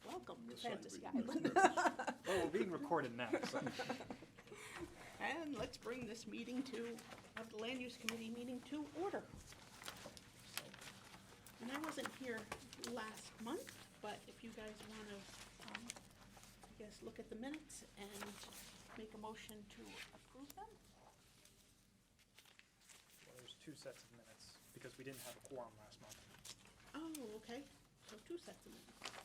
Welcome to The site Fantasy we- Island. Oh, we're being recorded now, so. And let's bring this meeting of the Land Use Committee meeting to order. And I wasn't here last month, but if you guys want to, I guess, look at the minutes and make a motion to approve them. Well, there's two sets of minutes, because we didn't have a quorum last month. Oh, okay, so two sets of minutes.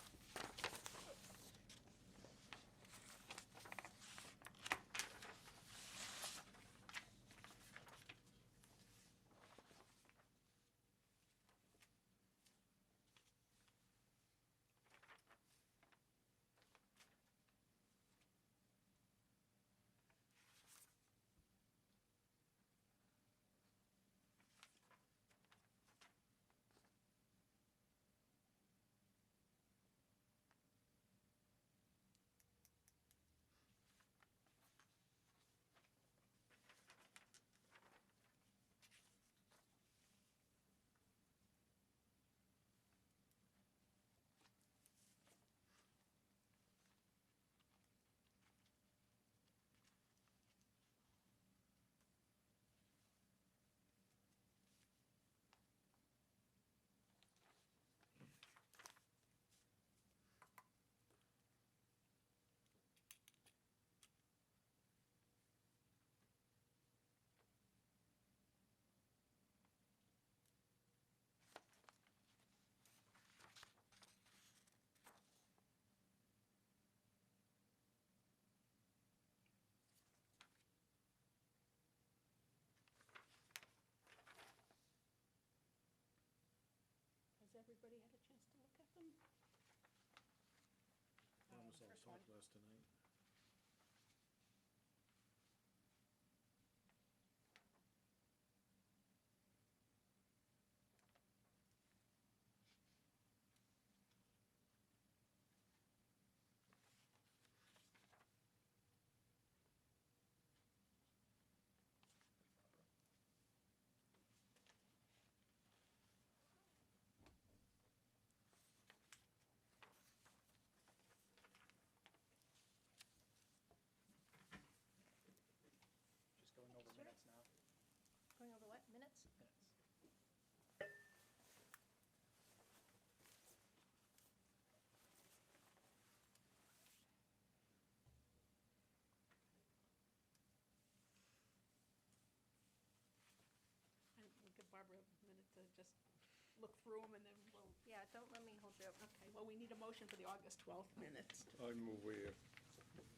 Has everybody had a chance to look at them? Almost all First one. talked last tonight. Just going over minutes now. Going over what, minutes? Minutes. And we'll give Barbara a minute to just look through them, and then we'll, Yeah, don't let me hold you up. okay, well, we need a motion for the August 12th minutes. I move we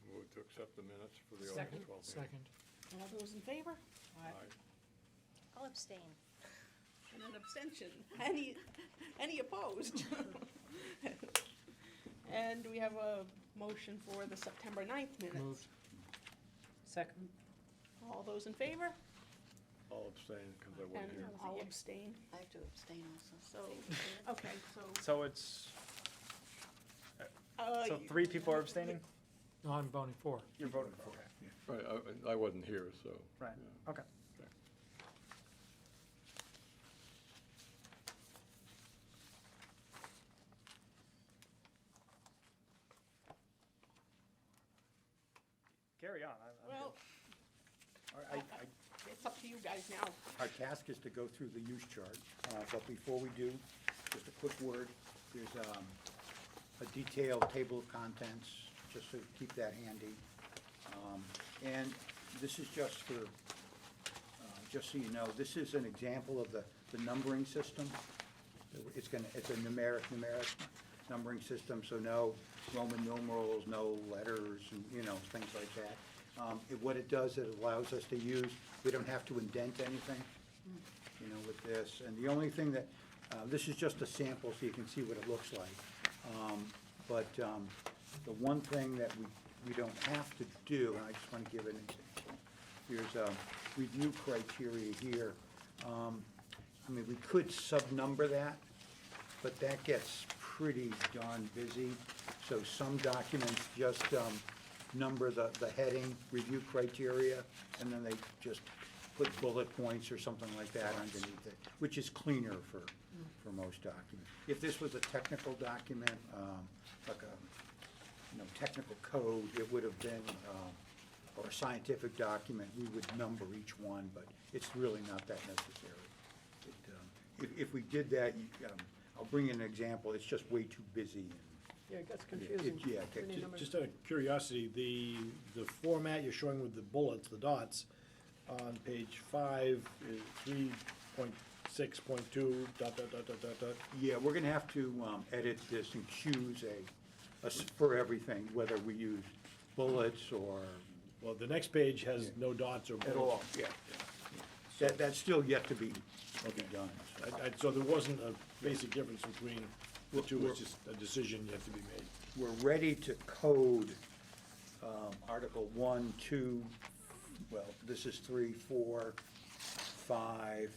move to accept the minutes for the Second, August 12th meeting. second. All those in favor? Aye. I'll abstain. And an abstention. Any opposed? And we have a motion for the September 9th minutes. Moved. Second. All those in favor? I'll abstain because I And wasn't here. I'll abstain. I have to abstain also. So, okay, so. So it's, uh, so three people are abstaining? No, I'm voting for. You're voting for, okay. Right, I wasn't here, so. Right, yeah. okay. Carry on. I'm Well, good. All right, it's up to you guys now. Our task is to go through the use chart, but before we do, just a quick word. There's a detailed table of contents, just to keep that handy. And this is just for, just so you know, this is an example of the numbering system. It's a numeric numbering system, so no Roman numerals, no letters, and, things like that. What it does, it allows us to use, we don't have to indent anything, with this. And the only thing that, this is just a sample so you can see what it looks like. But the one thing that we don't have to do, and I just want to give an example. Here's a review criteria here. We could sub-number that, but that gets pretty darn busy. So some documents just number the heading, review criteria, and then they just put bullet points or something like that underneath it, which is cleaner for most documents. If this was a technical document, like a, technical code, it would have been, or a scientific document, we would number each one, but it's really not that necessary. If we did that, I'll bring in an example, it's just way too busy. Yeah, it gets Yeah, okay, Just out of curiosity, the format you're showing with the bullets, the dots, on page 5 is 3.6.2, dot, dot, dot, dot, dot, dot. Yeah, we're gonna have to edit this and choose for everything, whether we use bullets or Well, the next page has no dots or bullets. at all, yeah. That's still yet to be done. So there wasn't a basic difference between the two, We're- it's just a decision yet to be made. We're ready to code Article 1, 2, well, this is 3, 4, 5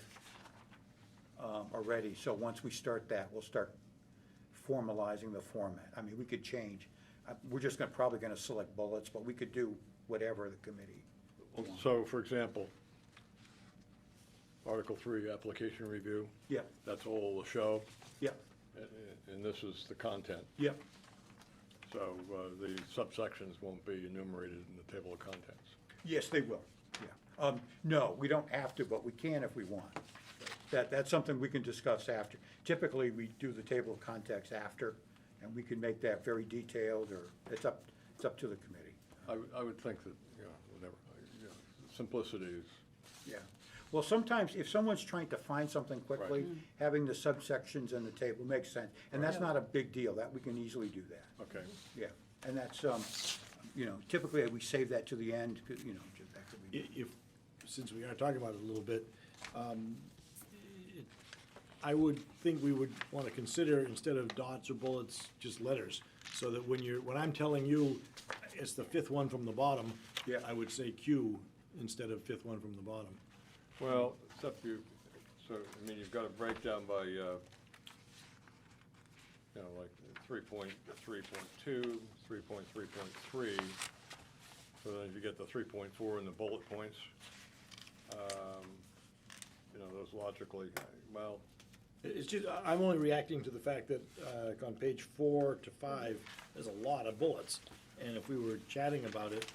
already. So once we start that, we'll start formalizing the format. I mean, we could change. We're just probably gonna select bullets, but we could do whatever the committee. So, for example, Article 3, application review, Yep, that's all the show, yep, and this is the content. yep. So the subsections won't be enumerated in the table of contents. Yes, they will, yeah. No, we don't have to, but we can if we want. That's something we can discuss after. Typically, we do the table of contents after, and we can make that very detailed, or it's up to the committee. I would think that, whatever, simplicity is, Yeah. Well, sometimes if someone's trying to find something quickly, Right. having the subsections in the table makes sense. And that's not a big deal, that, we can easily do that, okay. yeah. And that's, typically we save that to the end, 'cause, just that could be. If, since we are talking about it a little bit, I would think we would want to consider, instead of dots or bullets, just letters, so that when I'm telling you it's the fifth one from the bottom, Yeah. I would say Q instead of fifth one from the bottom. Well, except you've got a breakdown by, like 3.3.2, 3.3.3. So then if you get the 3.4 and the bullet points, those logically, well, It's just, I'm only reacting to the fact that, on page 4 to 5, there's a lot of bullets. And if we were chatting about it,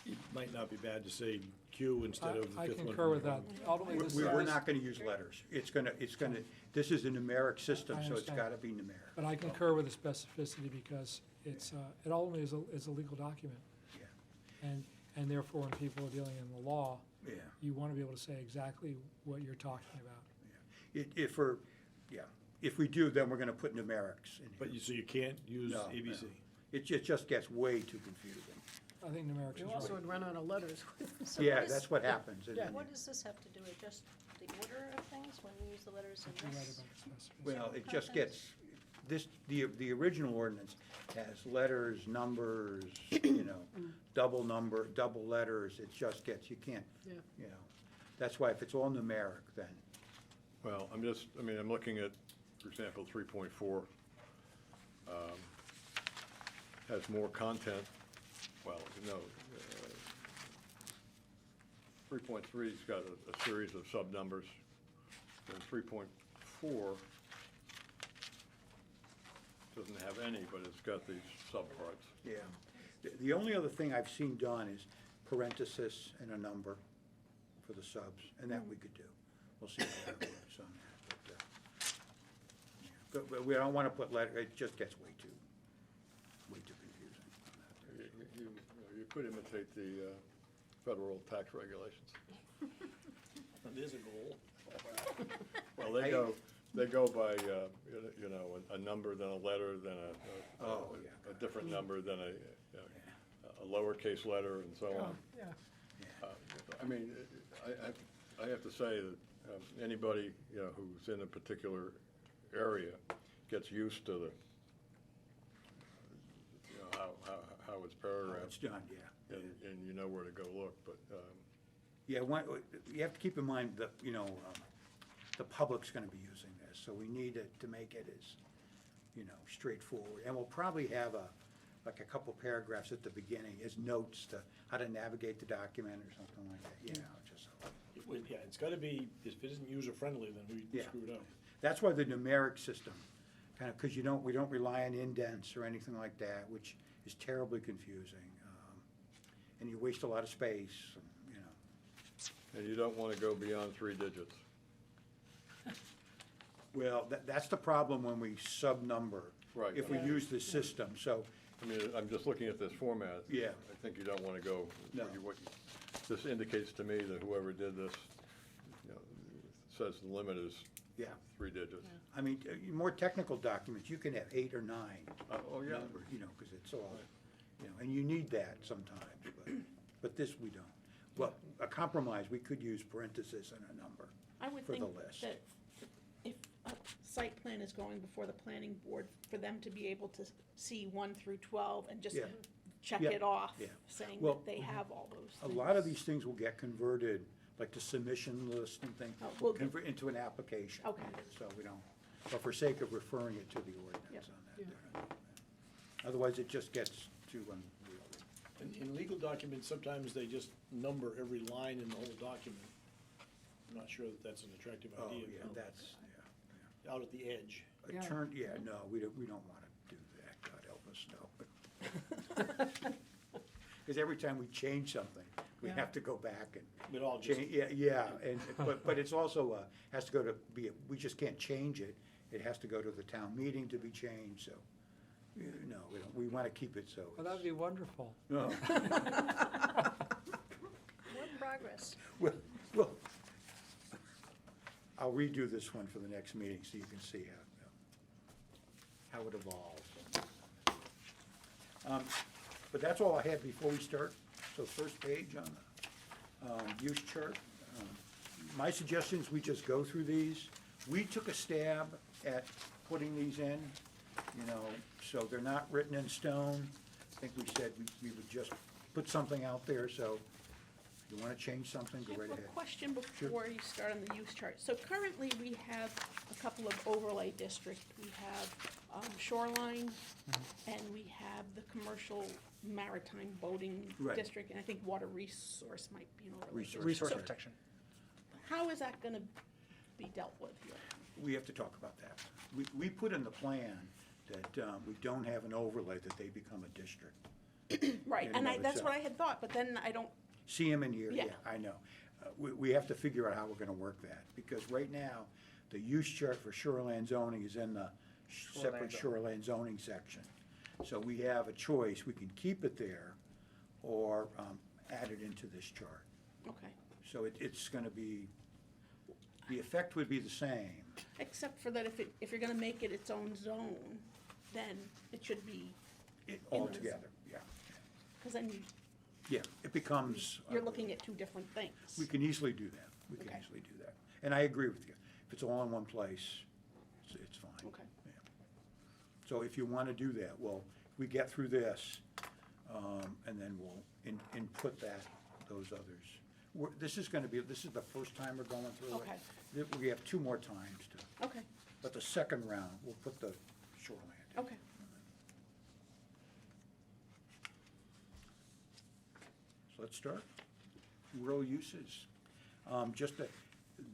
it might not be bad to say Q instead of the I fifth one. concur from with the that. bottom. Ultimately, this We're is, not gonna use letters. It's gonna, this is a numeric system, I so it's understand. gotta be numeric. but I concur with the specificity because it ultimately is a legal document. Yeah. And therefore, when people are dealing in the law, Yeah. you want to be able to say exactly what you're talking about. If we do, then we're gonna put numerics in here. But so you can't use No, ABC. no. It just gets way too confusing. I think numerics is You also right. would run out of letters. So Yeah, what is- that's what happens. and then What does this have to do with just the order of things when we use the letters in You're right this? about the specificity. Well, it just Contents? gets, the original ordinance has letters, numbers, double letters, it just gets, you can't, Yeah. That's why if it's all numeric, then, well, I'm looking at, for example, 3.4 has more content, well, 3.3's got a series of sub-numbers, and 3.4 doesn't have any, but it's got these subparts. yeah. The only other thing I've seen done is parenthesis and a number for the subs, and that we could do. We'll see how that works on that, but, but we don't wanna put letter, it just gets way too confusing on that. You could imitate the federal tax regulations. There's a goal. Well, they go by, a number, then a letter, then Oh, a different number, then a lowercase letter, and so on. Yeah, I have to say that anybody, who's in a particular area gets used to the, how it's How paragraphed, it's done, yeah. and you know where to go look, but, Yeah, you have to keep in mind that, the public's gonna be using this, so we need to make it as, straightforward. And we'll probably have a couple paragraphs at the beginning as notes to how to navigate the document or something like that, just so. Yeah, it's gotta be, if it isn't user-friendly, then we Yeah. screwed up. That's why the numeric system, kind of, because we don't rely on indents or anything like that, which is terribly confusing. And you waste a lot of space, you know. And you don't wanna go beyond 3 digits. Well, that's the problem when we sub-number. Right. If we Yeah. use the system, so, I mean, I'm just looking at this format. Yeah. I think you don't wanna go, No. this indicates to me that whoever did this, you know, says the limit is yeah. 3 digits. I mean, more technical documents, you can have 8 or 9 Oh, yeah. numbers, you know, because it's all, you know, and you need that sometimes, but this we don't. Well, a compromise, we could use parentheses and a number. I would For the think list. that if a site plan is going before the planning board, for them to be able to see 1 through 12 and just Yeah. check Yeah. it off, Yeah. saying Well, that they have all those A things. lot of these things will get converted, like the submission list and things, Oh, well- convert into an application. Okay. So we don't, but for sake of referring it to the ordinance Yep. on that. Otherwise, it just gets too unwieldy. In legal documents, sometimes they just number every line in the whole document. I'm not sure that that's an attractive Oh, idea. yeah, that's, Out at the edge. yeah. No, we don't want to do that, God help us, no. Because every time we change something, we Yeah. have to go back and It all just, change, yeah, but it's also, has to go to we just can't change it. It has to go to the town meeting to be changed, so, no, we want to keep it so. Well, that'd be wonderful. No. What progress? Well, I'll redo this one for the next meeting so you can see how it evolves. But that's all I had before we start. So first page on the use chart. My suggestion is we just go through these. We took a stab at putting these in, you know, so they're not written in stone. I think we said we would just put something out there, so if you want to change something, go I right have ahead. a question before you start on the use chart. So currently, we have a couple of overlay districts. We have shoreline, and we have the commercial maritime boating Right. district, and I think water resource might be an overlay. Resource. district. Resource So protection. how is that gonna be dealt with here? We have to talk about that. We put in the plan that we don't have an overlay, that they become a district. Right, In and and of that's what itself. I had thought, but then I don't, See them in here, yeah, Yeah. I know. We have to figure out how we're gonna work that, because right now, the use chart for shoreline zoning is in the separate shoreline zoning section. So we have a choice, we can keep it there, or add it into this chart. okay. So it's gonna be, the effect would be the same. Except for that if you're gonna make it its own zone, then it should be, All together, yeah. because then Yeah, it becomes. you're looking at two different things. We can easily do that. We can Okay. easily do that. And I agree with you. If it's all in one place, it's fine. Okay. Yeah. So if you want to do that, well, we get through this, and then we'll input those others. This is the first time we're going through it. Okay. We have 2 more times to, Okay, but the second round, we'll put the shoreland in. okay. So let's start. Rural uses.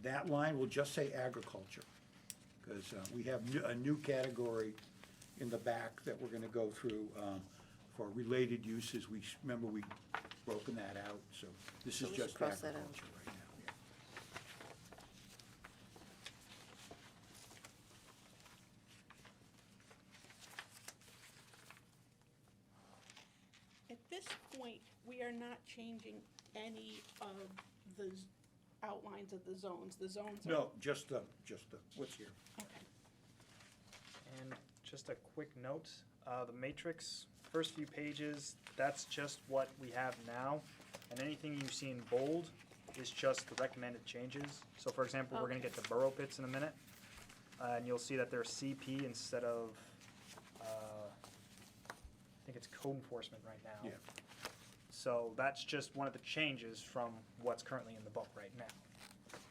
That line will just say agriculture, because we have a new category in the back that we're gonna go through for related uses. Remember, we broken that out, so this So is we should just cross that out. agriculture right now. yeah. At this point, we are not changing any of the outlines of the zones. The zones are. No, just the, what's here. Okay. And just a quick note, the matrix, first few pages, that's just what we have now. And anything you see in bold is just the recommended changes. So for example, we're gonna get to burrow pits in a minute. And you'll see that they're CP instead of, I think it's code enforcement right now. Yeah. So that's just one of the changes from what's currently in the book right now.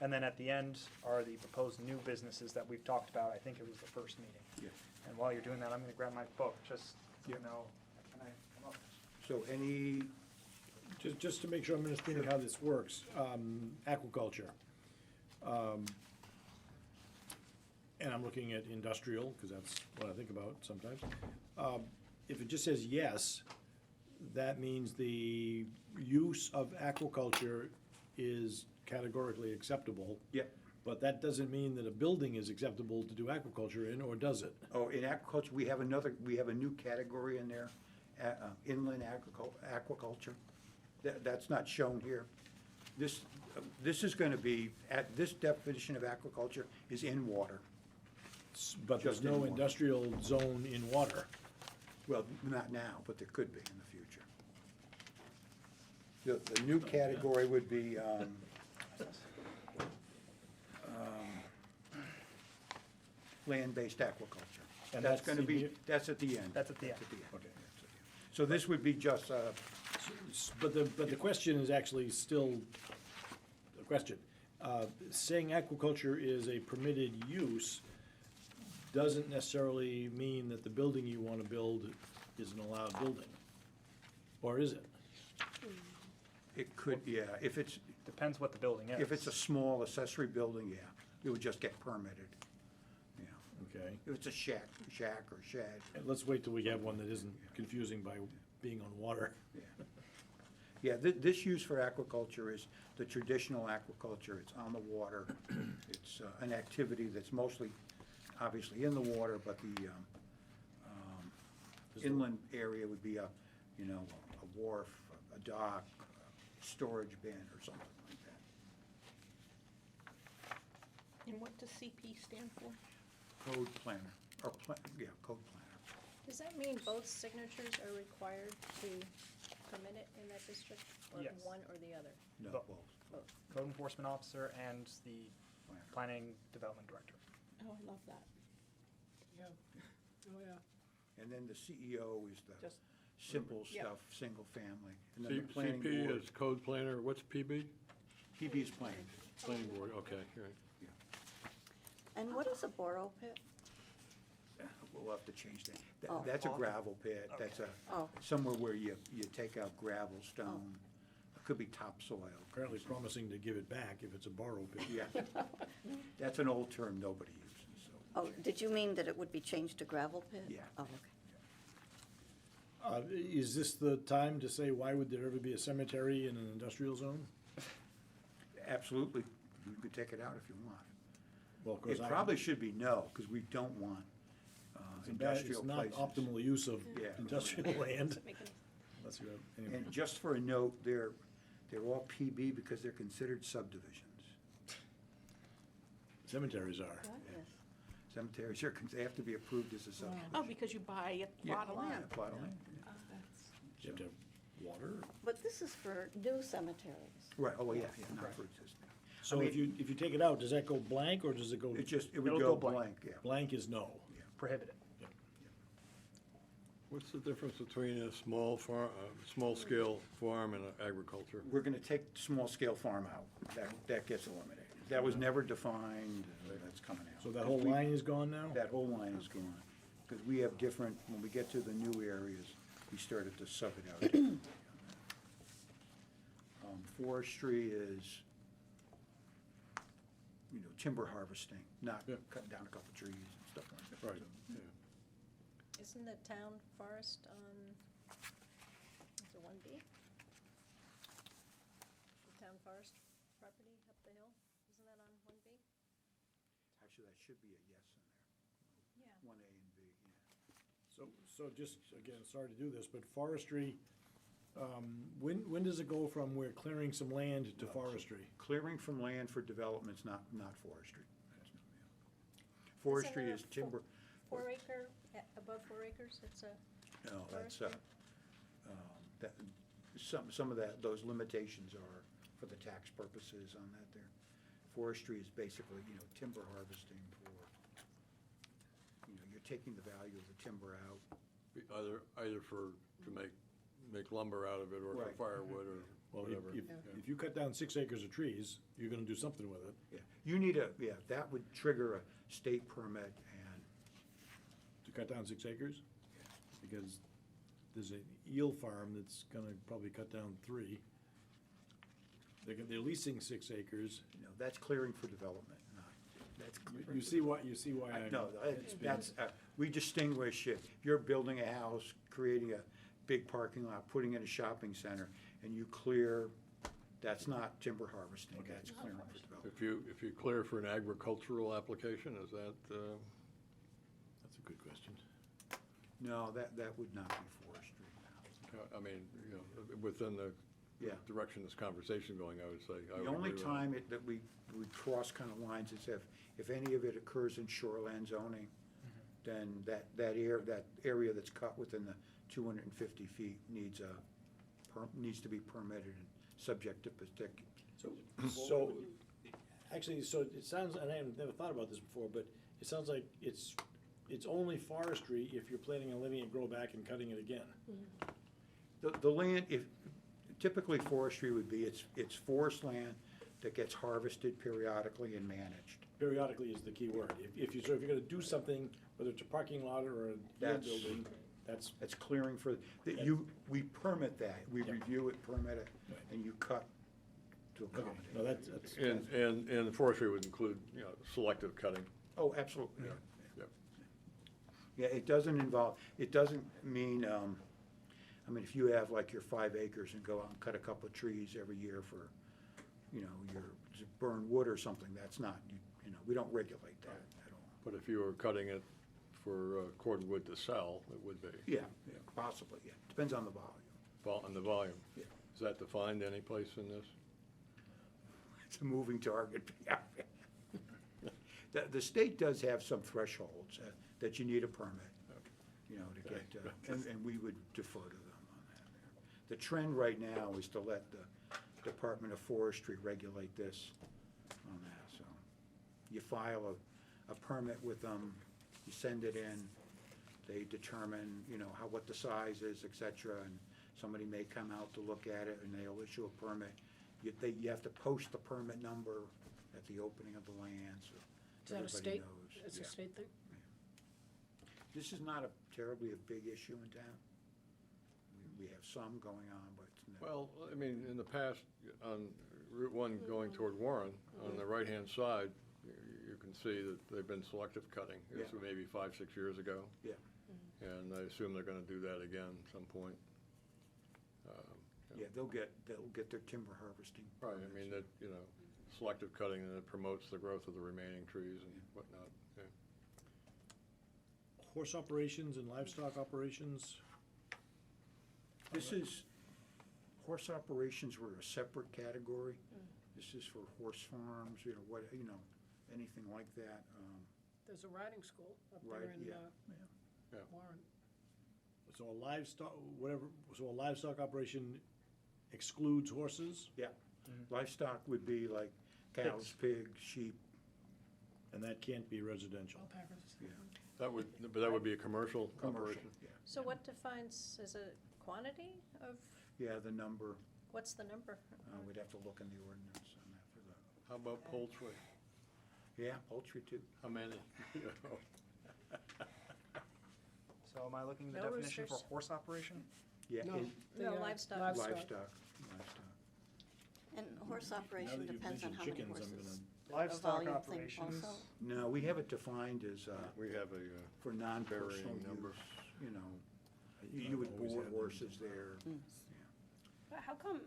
And then at the end are the proposed new businesses that we've talked about, I think it was the first meeting. Yeah. And while you're doing that, I'm gonna grab my book, just, so you Yeah. know, can I come up? So any, just to make sure I'm understanding how this works, aquaculture. and I'm looking at industrial, because that's what I think about sometimes. If it just says yes, that means the use of aquaculture is categorically acceptable. Yep. But that doesn't mean that a building is acceptable to do aquaculture in, or does it? Oh, in aquaculture, we have a new category in there, inland aquaculture. That's not shown here. This is gonna be, this definition of aquaculture is in water. But there's Just in no water. industrial zone in water. Well, not now, but there could be in the future. The new category would be, land-based aquaculture. And That's that's gonna in be, here? that's at the end. That's at the end. Okay. So this would be just, But the question is actually still a question. Saying aquaculture is a permitted use doesn't necessarily mean that the building you want to build is an allowed building. Or is it? it could, yeah, if it's, Depends what the building is. if it's a small accessory building, yeah, it would just get permitted. Yeah. Okay. If it's a shack or shed, And let's wait till we have one that isn't confusing by being on water. yeah. Yeah, this use for aquaculture is the traditional aquaculture. It's on the water. It's an activity that's mostly, obviously, in the water, but the inland area would be a wharf, a dock, a storage bin, or something like that. And what does CP stand for? Code planner, or code planner. Does that mean both signatures are required to permit it in that district? Or Yes. one or the other? No, But- both. Both. Code enforcement officer and the Planner. planning development director. Oh, I love that. Yeah. Oh, yeah. And then the CEO is the Just, simple Yep. stuff, single family. And then the planning CP board, is code planner, what's PB? PB is planning. Planning board, okay, all right. And what is a borrow pit? We'll have to change that. Oh. That's a gravel pit. That's Oh. somewhere where you take out gravel, stone. It could be topsoil. Apparently promising to give it back if it's a borrow pit. Yeah. That's an old term nobody uses, so. Oh, did you mean that it would be changed to gravel pit? Yeah. Oh, okay. Is this the time to say, why would there ever be a cemetery in an industrial zone? Absolutely. You could take it out if you want. Well, of course, It probably should be no, because we don't want industrial It's not places. optimal use of Yeah. industrial land. Making Unless you have, anyway. And just for a note, they're all PB because they're considered subdivisions. Cemeteries are. Yes. Cemeteries are, they have to be approved as a subdivision. oh, because you buy a Yeah, plot of land. yeah, plot of land, Oh, that's, You have to have water. But this is for new cemeteries. yeah. Right, oh, yeah, not for existing. So if you take it out, does that go blank or does it go? It would It'll go go blank. blank, yeah. Blank is no. Prohibited. What's the difference between a small-scale farm and agriculture? We're gonna take small-scale farm out. That gets eliminated. That was never defined, that's coming out. So that whole line is gone now? That whole line is gone. Because we have different, when we get to the new areas, we started to sub it out. differently on that. Forestry is, timber harvesting, not Yeah. cutting down a couple trees and stuff like that. Right. Isn't the town forest on, is it 1B? The town forest property up the hill, isn't that on 1B? Actually, that should be a yes in there. Yeah. 1A and B, yeah. So just, again, sorry to do this, but forestry, when does it go from we're clearing some land to forestry? Clearing from land for development's not forestry. That's not, yeah. Forestry Isn't is there timber, 4 acre, above 4 acres, it's a, no, that's, forestry? that, some of that, those limitations are for the tax purposes on that there. Forestry is basically, timber harvesting for, you're taking the value of the timber out. Either to make lumber out of it, or for Right. firewood, or Well, whatever. if you cut down 6 acres of trees, you're gonna do something with it. Yeah, you need that would trigger a state permit and, To cut down 6 acres? Because there's an eel farm that's gonna probably cut down 3. They're leasing 6 acres. that's clearing for development, not. That's, You see why I'm. no, that's, we distinguish, if you're building a house, creating a big parking lot, putting in a shopping center, and you clear, that's not timber harvesting, that's clearing for development. If you clear for an agricultural application, is that, That's a good question. No, that would not be forestry, no. I mean, you know, within the Yeah. direction this conversation going, I would say. I The would only agree with time that we cross kind of lines is if any of it occurs in shoreland zoning, then that area that's cut within the 250 feet needs to be permitted and subject to particular. So, actually, so it sounds, and I have never thought about this before, but it sounds like it's only forestry if you're planning on letting it grow back and cutting it again. The land, typically forestry would be, it's forest land that gets harvested periodically and managed. Periodically is the key word. If you're gonna do something, whether it's a parking lot or a field That's- building, that's, That's clearing for, we permit that, we Yeah. review it, permit it, Right. and you cut to okay, accommodate. no, that's. And forestry would include, you know, selective cutting. Oh, absolutely. Yeah. Yep. Yeah, it doesn't mean, I mean, if you have like your 5 acres and go out and cut a couple of trees every year for, you know, your burn wood or something, that's not, you know, we don't regulate that at all. But if you were cutting it for cordwood to sell, it would be. Yeah, possibly, yeah, depends on the volume. On the volume. Yeah. Is that defined any place in this? It's a moving target. The state does have some thresholds that you need a permit, you know, to get, and we would defer to them on that. The trend right now is to let the Department of Forestry regulate this on that, so. You file a permit with them, you send it in, they determine, you know, what the size is, et cetera, and somebody may come out to look at it, and they'll issue a permit. You have to post the permit number at the opening of the land, so Is that a everybody state? knows. It's a Yeah. state thing? This is not a terribly a big issue in town. We have some going on, but it's not. Well, I mean, in the past, on Route 1 going toward Warren, on the right-hand side, you can see that they've been selective cutting. This was maybe 5, 6 years ago. Yeah. And I assume they're gonna do that again at some point. Yeah, they'll get their timber harvesting. Right, I mean, that, you know, selective cutting, and it promotes the growth of the remaining trees and whatnot, yeah. Horse operations and livestock operations, This is, horse operations were a separate category. This is for horse farms, you know, anything like that. There's a riding school up Right, there in yeah. Yeah. Warren. so a livestock operation excludes horses, Yeah, livestock would be like cows, pigs, sheep. and that can't be residential. Alpacas. Yeah. But that would be a commercial operation? Yeah, So what defines, is it quantity of, yeah, the number, what's the number? we'd have to look in the ordinance on that for the, How about poultry? yeah, poultry too. How many? You know? So am I looking at the No definition for roosters? horse operation? Yeah, No. and No, livestock. livestock. And horse Now operation that you've depends on mentioned how many chickens, I'm horses. Livestock volume thing operations, also? No, we have it defined as, We have a, for non-personal varying number. use, you know. You would Always board had horses there. But how come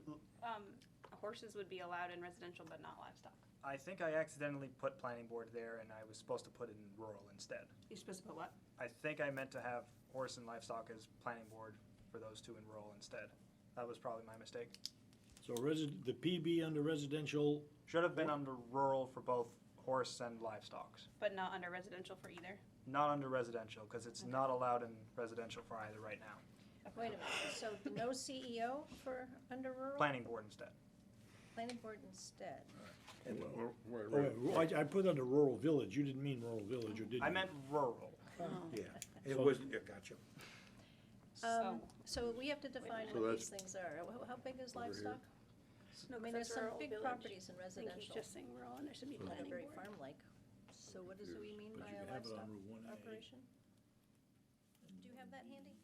horses would be allowed in residential but not livestock? I think I accidentally put planning board there and I was supposed to put it in rural instead. You're supposed to put what? I think I meant to have horse and livestock as planning board for those two in rural instead. That was probably my mistake. So the PB under residential, Should have been under rural for both horse and livestock. But not under residential for either? Not under residential, because it's not allowed in residential for either right now. Wait a minute, so no CEO for under rural? Planning board instead. Planning board instead. I put under rural village, you didn't mean rural village, or did you? I meant rural. Yeah, it So- wasn't, yeah, gotcha. So we have to define So what that's these things are. How big is over here. livestock? No, I mean, there's some big properties in I think he's residential just saying rural, and there should be that are planning very board. farm-like. So what do we mean But by you a can have it livestock on Route 1A. operation? Do you have that handy?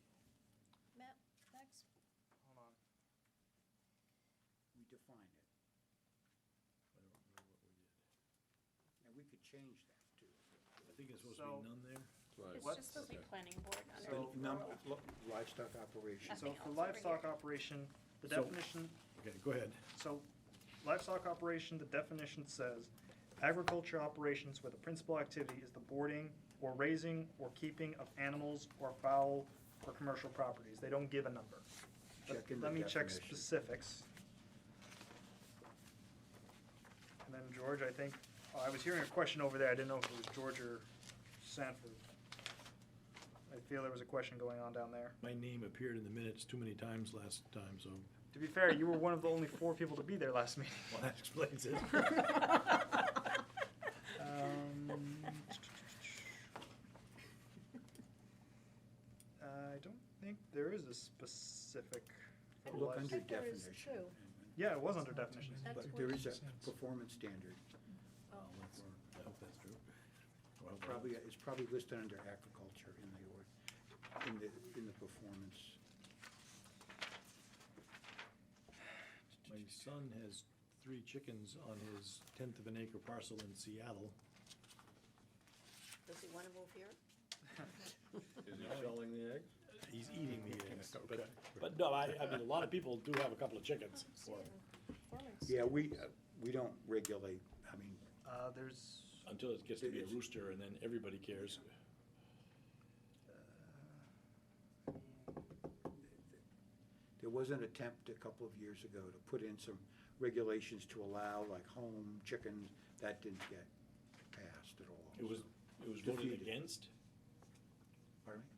Matt, Max? Hold on. We defined it. And we could change that. think it's supposed to So- be none there. Right. It's What? just supposed to be planning board under So- Livestock operation. So Nothing for else over livestock here. operation, the So- definition, Okay, go ahead. so livestock operation, the definition says agriculture operations where the principal activity is the boarding or raising or keeping of animals or fowl for commercial properties. They don't give a number. But Check in the let me check definition. specifics. And then George, I think, I was hearing a question over there, I didn't know if it was George or Sanford. I feel there was a question going on down there. My name appeared in the minutes too many times last time, so To be fair, you were one of the only 4 people to be there last meeting. well, that explains it. I don't think there is a specific. for Look lives- under think there is definition. too. Yeah, it was under definitions. That's But what there it is a says. performance standard. Oh, that's, I hope that's true. Well, It's probably listed under agriculture in the performance. My son has 3 chickens on his 1/10 of an acre parcel in Seattle. Does he want to move here? Is he selling the eggs? He's eating the eggs, Okay. but no, I mean, a lot of people do have a couple of chickens. Performance. Yeah, we don't regulate, I mean, There's, Until it gets to be a rooster, and then everybody cares. there was an attempt a couple of years ago to put in some regulations to allow like home chickens. That didn't get passed at all. It was voted Defeated. against? Pardon me?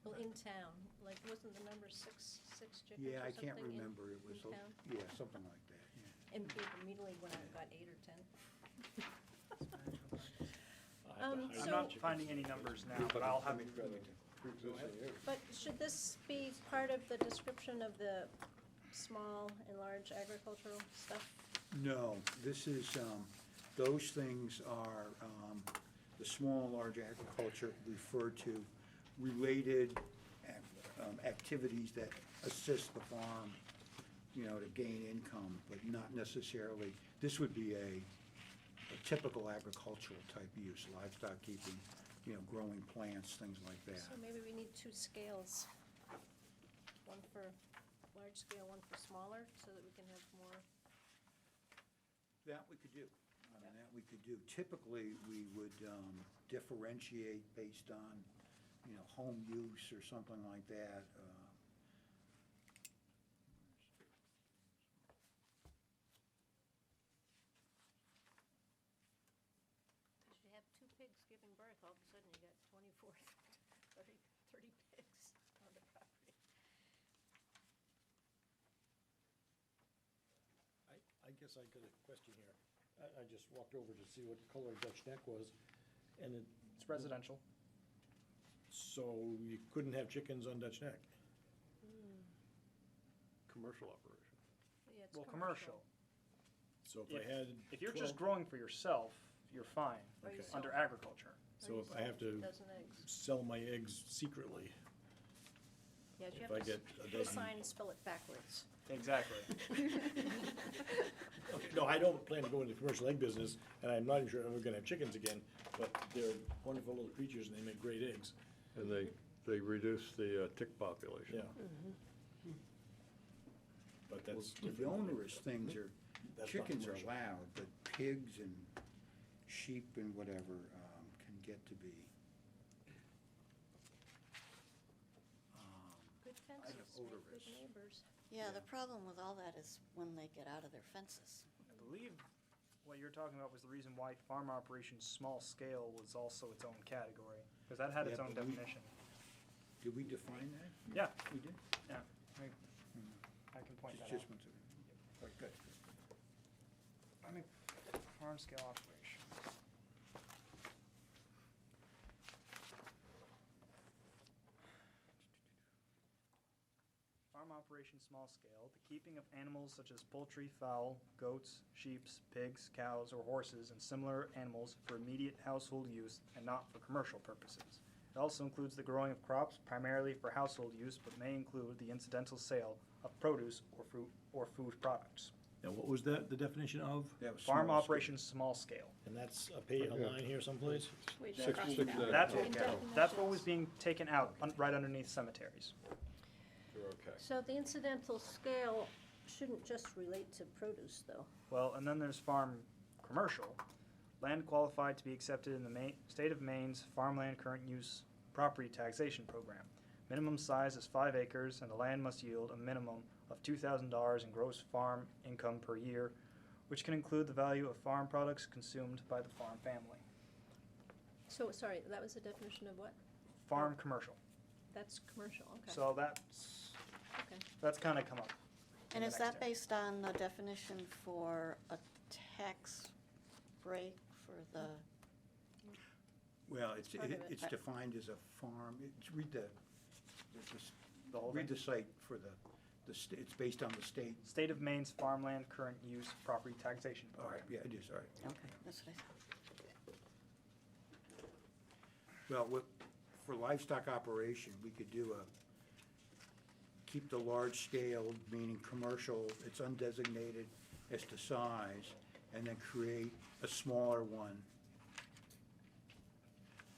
Well, in town, like, wasn't the number six chickens Yeah, or I can't something in- remember. It was, in town? yeah, something like that, yeah. And it immediately went out and got 8 or 10. I have to Um, hide I'm So- not finding any numbers now, but I'll have. Pre-existing use. But should this be part of the description of the small and large agricultural stuff? No, this is, those things are, the small and large agriculture refer to related activities that assist the farm, to gain income, but not necessarily, this would be a typical agricultural type use, livestock keeping, growing plants, things like that. So maybe we need 2 scales. One for large scale, one for smaller, so that we can have more. That we could do. That we could do. Typically, we would differentiate based on, home use or something like that. Because you have 2 pigs giving birth, all of a sudden you got 24, 30 pigs on the property. I guess I got a question here. I just walked over to see what color Dutch Neck was, and it, It's residential. so you couldn't have chickens on Dutch Neck? Commercial operation. Yeah, it's Well, commercial. So if I had If you're just 12 growing for yourself, you're fine, Or you Okay. sell- under agriculture. So if I have to Dozen eggs. sell my eggs secretly, Yes, you if have I to get a put a dozen. sign and spell it backwards. Exactly. No, I don't plan to go into the commercial egg business, and I'm not even sure I'm gonna have chickens again, but they're wonderful little creatures and they make great eggs. And they reduce the tick population. Yeah. But Well, that's the different. onerous things are, That's not chickens are commercial. allowed, but pigs and sheep and whatever can get to be. Good fences, make good odorous. neighbors. Yeah, the problem with all that is when they get out of their fences. I believe what you're talking about was the reason why farm operations small scale was also its own category, because that had its Yeah, own but we- definition. Did we define that? Yeah, We did? yeah. I can point that out. Just one second. All right, good. I mean, farm scale operation. Farm operation small scale, the keeping of animals such as poultry, fowl, goats, sheep, pigs, cows, or horses, and similar animals for immediate household use and not for commercial purposes. It also includes the growing of crops primarily for household use, but may include the incidental sale of produce or fruit or food products. Now, what was that, the definition of? That was Farm small scale. operations, small scale. And that's a line here someplace? Wait, Six- that's six, now. That's In what, definitions. that's what was being taken out, right underneath cemeteries. You're okay. So the incidental scale shouldn't just relate to produce, though. Well, and then there's farm commercial. Land qualified to be accepted in the state of Maine's farmland current use property taxation program. Minimum size is 5 acres, and the land must yield a minimum of $2,000 in gross farm income per year, which can include the value of farm products consumed by the farm family. So, sorry, that was the definition of what? Farm commercial. That's commercial, okay. So that's, Okay. that's kind of come up. in And the is next that area. based on the definition for a tax break for the, Well, part of it. it's defined as a farm, read the The whole read thing? the site for it's based on the state. State of Maine's farmland current use property taxation All right, program. yeah, it is, all right. okay, that's what I thought. Well, for livestock operation, we could do keep the large scale, meaning commercial, it's undesignated as to size, and then create a smaller one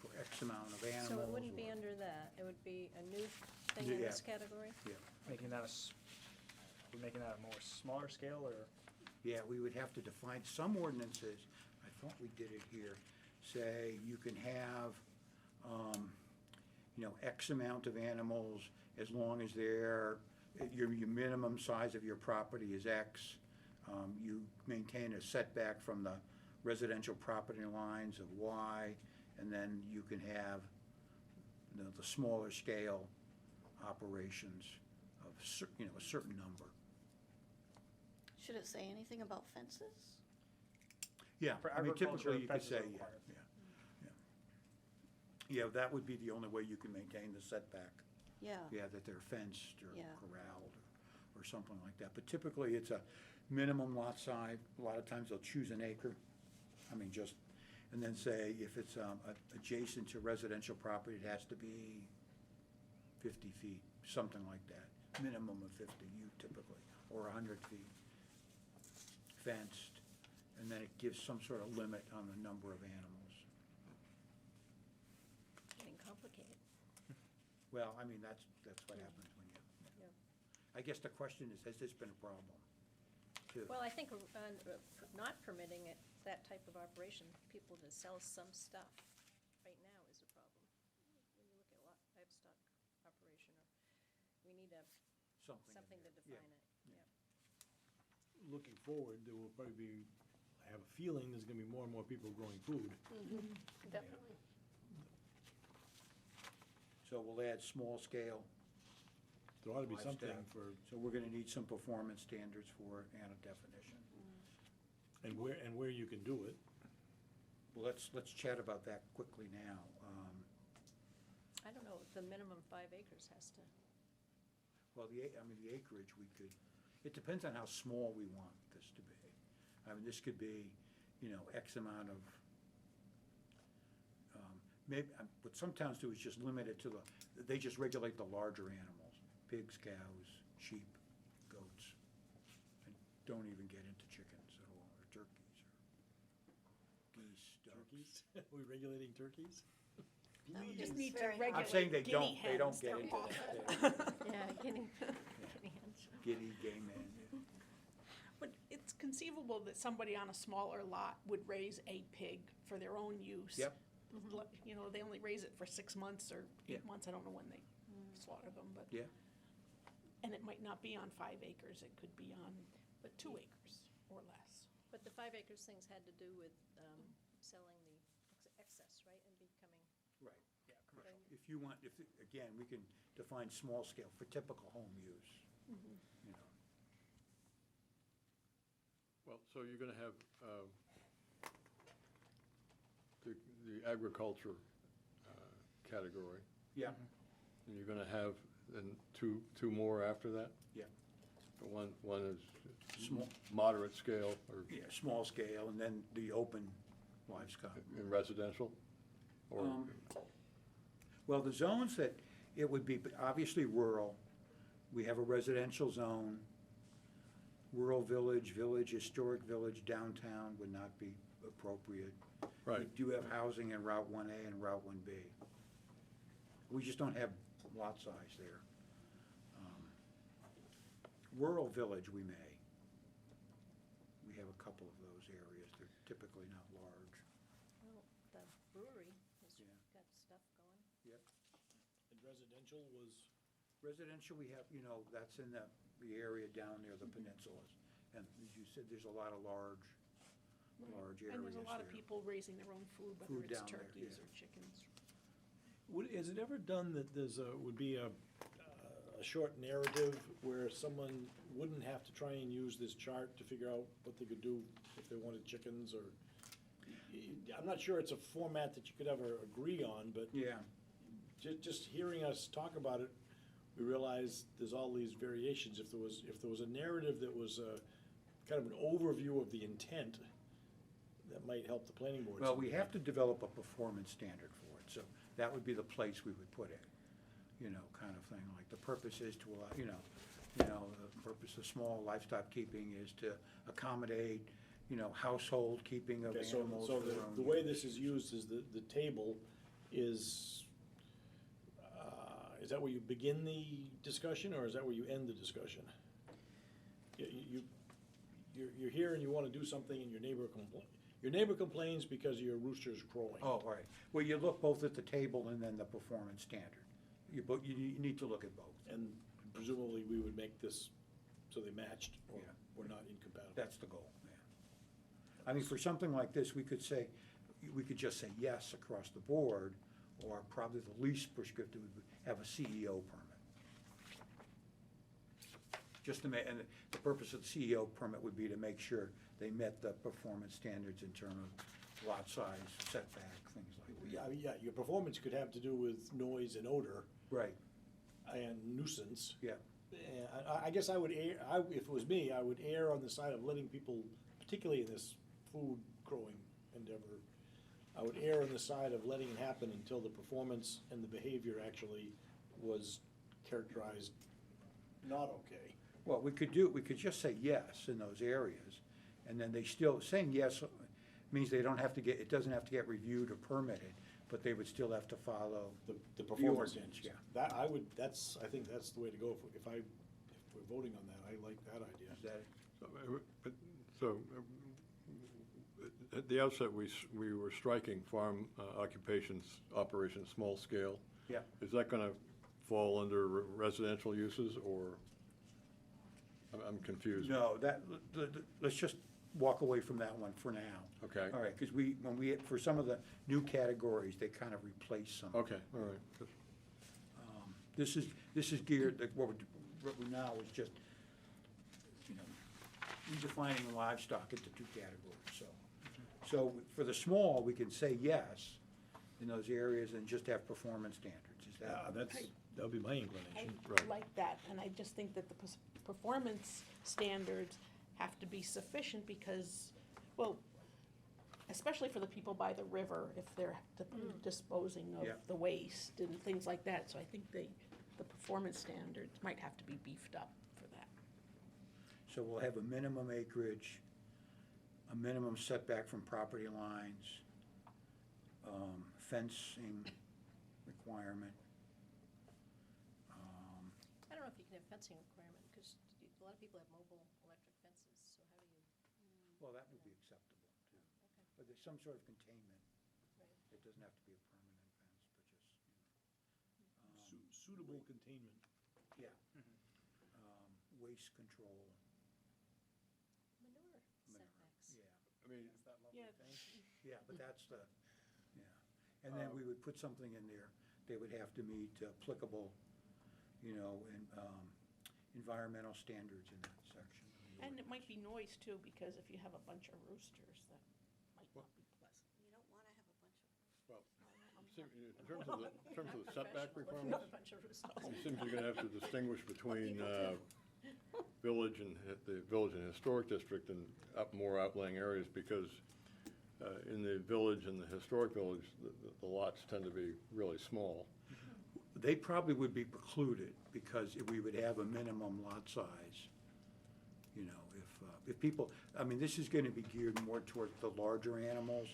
for X amount of animals. So it wouldn't be or- under that, it would be a new thing in Yeah. this category? Making that we're making that a more smaller scale, or? Yeah, we would have to define, some ordinances, I thought we did it here, say you can have, X amount of animals as long as your minimum size of your property is X. You maintain a setback from the residential property lines of Y, and then you can have the smaller scale operations of a certain number. Should it say anything about fences? Yeah, For I mean, agriculture, typically you could fences say, are yeah, required. yeah. Yeah, that would be the only way you can maintain the setback. Yeah, Yeah, that they're fenced or Yeah. corralled or something like that. But typically, it's a minimum lot size. A lot of times they'll choose an acre. I mean, and then say if it's adjacent to residential property, it has to be 50 feet, something like that. Minimum of 50, typically, or 100 feet fenced. And then it gives some sort of limit on the number of animals. Getting complicated. Well, I mean, that's what happens when you, I guess the question is, has this been a problem? Too? Well, I think not permitting it, that type of operation, people to sell some stuff right now is a problem. When you look at livestock operation, or we need something to yeah. define it, yeah. Looking forward, there will probably be, I have a feeling there's gonna be more and more people growing food. Definitely. So we'll add small scale. There ought to be something livestock. for, So we're gonna need some performance standards for it and a definition. and where you can do it. Well, let's chat about that quickly now. I don't know, the minimum 5 acres has to, Well, the acreage, it depends on how small we want this to be. I mean, this could be, X amount of, maybe, what some towns do is just limit it to they just regulate the larger animals, pigs, cows, sheep, goats, and don't even get into chickens at all, or turkeys, or geese, ducks. Turkeys? Are we regulating turkeys? That would Just be need to very I'm saying regulate they guinea don't hens, get they're into awful. that. yeah, guinea hens. Giddy, gay men. But it's conceivable that somebody on a smaller lot would raise a pig for their own use. Yep. They only raise it for 6 months or 8 Yeah. months, I don't know when they slaughter them, but. Yeah. And it might not be on 5 acres, it could be on 2 acres or less. But the 5 acres things had to do with selling the excess, right, and becoming, Right. Yeah, commercial. If you want, again, we can define small scale for typical home use, Well, so you're gonna have, the agriculture, category, Yeah, and you're gonna have then two more after that? yeah, One is Small. moderate scale or yeah, small scale, and then the open livestock. in residential? Or, Well, the zones that, it would be obviously rural, we have a residential zone, rural village, village, historic village, downtown would not be appropriate. Right. We do have housing in Route 1A and Route 1B. We just don't have lot size there. Rural village, we may. We have a couple of those areas. They're typically not large. Well, the brewery has Yeah. got stuff going. And residential was, Residential, we have, that's in the area down near the peninsulas. And as you said, there's a lot of large areas And there's a lot of there. people raising their own food, whether Food it's down there, turkeys yeah. or chickens. is it ever done that would be a short narrative where someone wouldn't have to try and use this chart to figure out what they could do if they wanted chickens, or, I'm not sure it's a format that you could ever agree on, but Yeah, just hearing us talk about it, we realize there's all these variations. If there was a narrative that was kind of an overview of the intent, that might help the planning board. well, we have to develop a performance standard for it, so that would be the place we would put it, kind of thing. Like, the purpose is to allow, the purpose of small livestock keeping is to accommodate, household keeping of Okay, animals so for their own the way use. this is used is the table is that where you begin the discussion, or is that where you end the discussion? You're here and you wanna do something and your neighbor complains because your rooster's crowing. Oh, all right. Well, you look both at the table and then the performance standard. You need to look at both. And presumably we would make this so they matched or Yeah. were not incompatible. That's the goal, yeah. I mean, for something like this, we could just say yes across the board, or probably the least prescriptive would have a CEO permit. Just to and the purpose of the CEO permit would be to make sure they met the performance standards in terms of lot size, setback, things like that. Yeah, your performance could have to do with noise and odor Right, and nuisance. yeah. And I guess I would err, if it was me, I would err on the side of letting people, particularly in this food growing endeavor, I would err on the side of letting it happen until the performance and the behavior actually was characterized not okay. Well, we could just say yes in those areas, and then saying yes means it doesn't have to get reviewed or permitted, but they would still have to follow The performance ordinance, standards. yeah. I think that's the way to go. If we're voting on that, I like that idea. Is that it? At the outset, we were striking farm occupations, operations, small scale. Yeah. Is that gonna fall under residential uses, or, I'm confused. No, let's just walk away from that one for now. Okay. All right, because for some of the new categories, they kind of replace some. Okay, all right. Good. This is geared, what we now is just, redefining livestock into two categories, so. So for the small, we can say yes in those areas and just have performance standards, is Yeah, that? that would be my I inclination. Right. like that, and I just think that the performance standards have to be sufficient because, well, especially for the people by the river, if they're disposing of Yeah. the waste and things like that, so I think the performance standards might have to be beefed up for that. So we'll have a minimum acreage, a minimum setback from property lines, fencing requirement. I don't know if you can have fencing requirement, because a lot of people have mobile electric fences, so how do you? Well, that would be acceptable too. But there's some sort of containment. It doesn't have to be a permanent fence, but just, Suitable containment. yeah. Waste control, Manure manure, setbacks. yeah. I mean, Yeah, but that's and then we would put something in there, they would have to meet applicable, environmental standards in that section. And it might be noise too, because if you have a bunch of roosters, that might not be pleasant. You don't wanna have a bunch of. well, in terms of the setback Professional, if you requirements, have a bunch of roosters. it seems you're gonna have to distinguish between village and the village and historic district and more outlying areas, because in the village and the historic village, the lots tend to be really small. They probably would be precluded, because we would have a minimum lot size You know, if people, I mean, this is gonna be geared more towards the larger animals,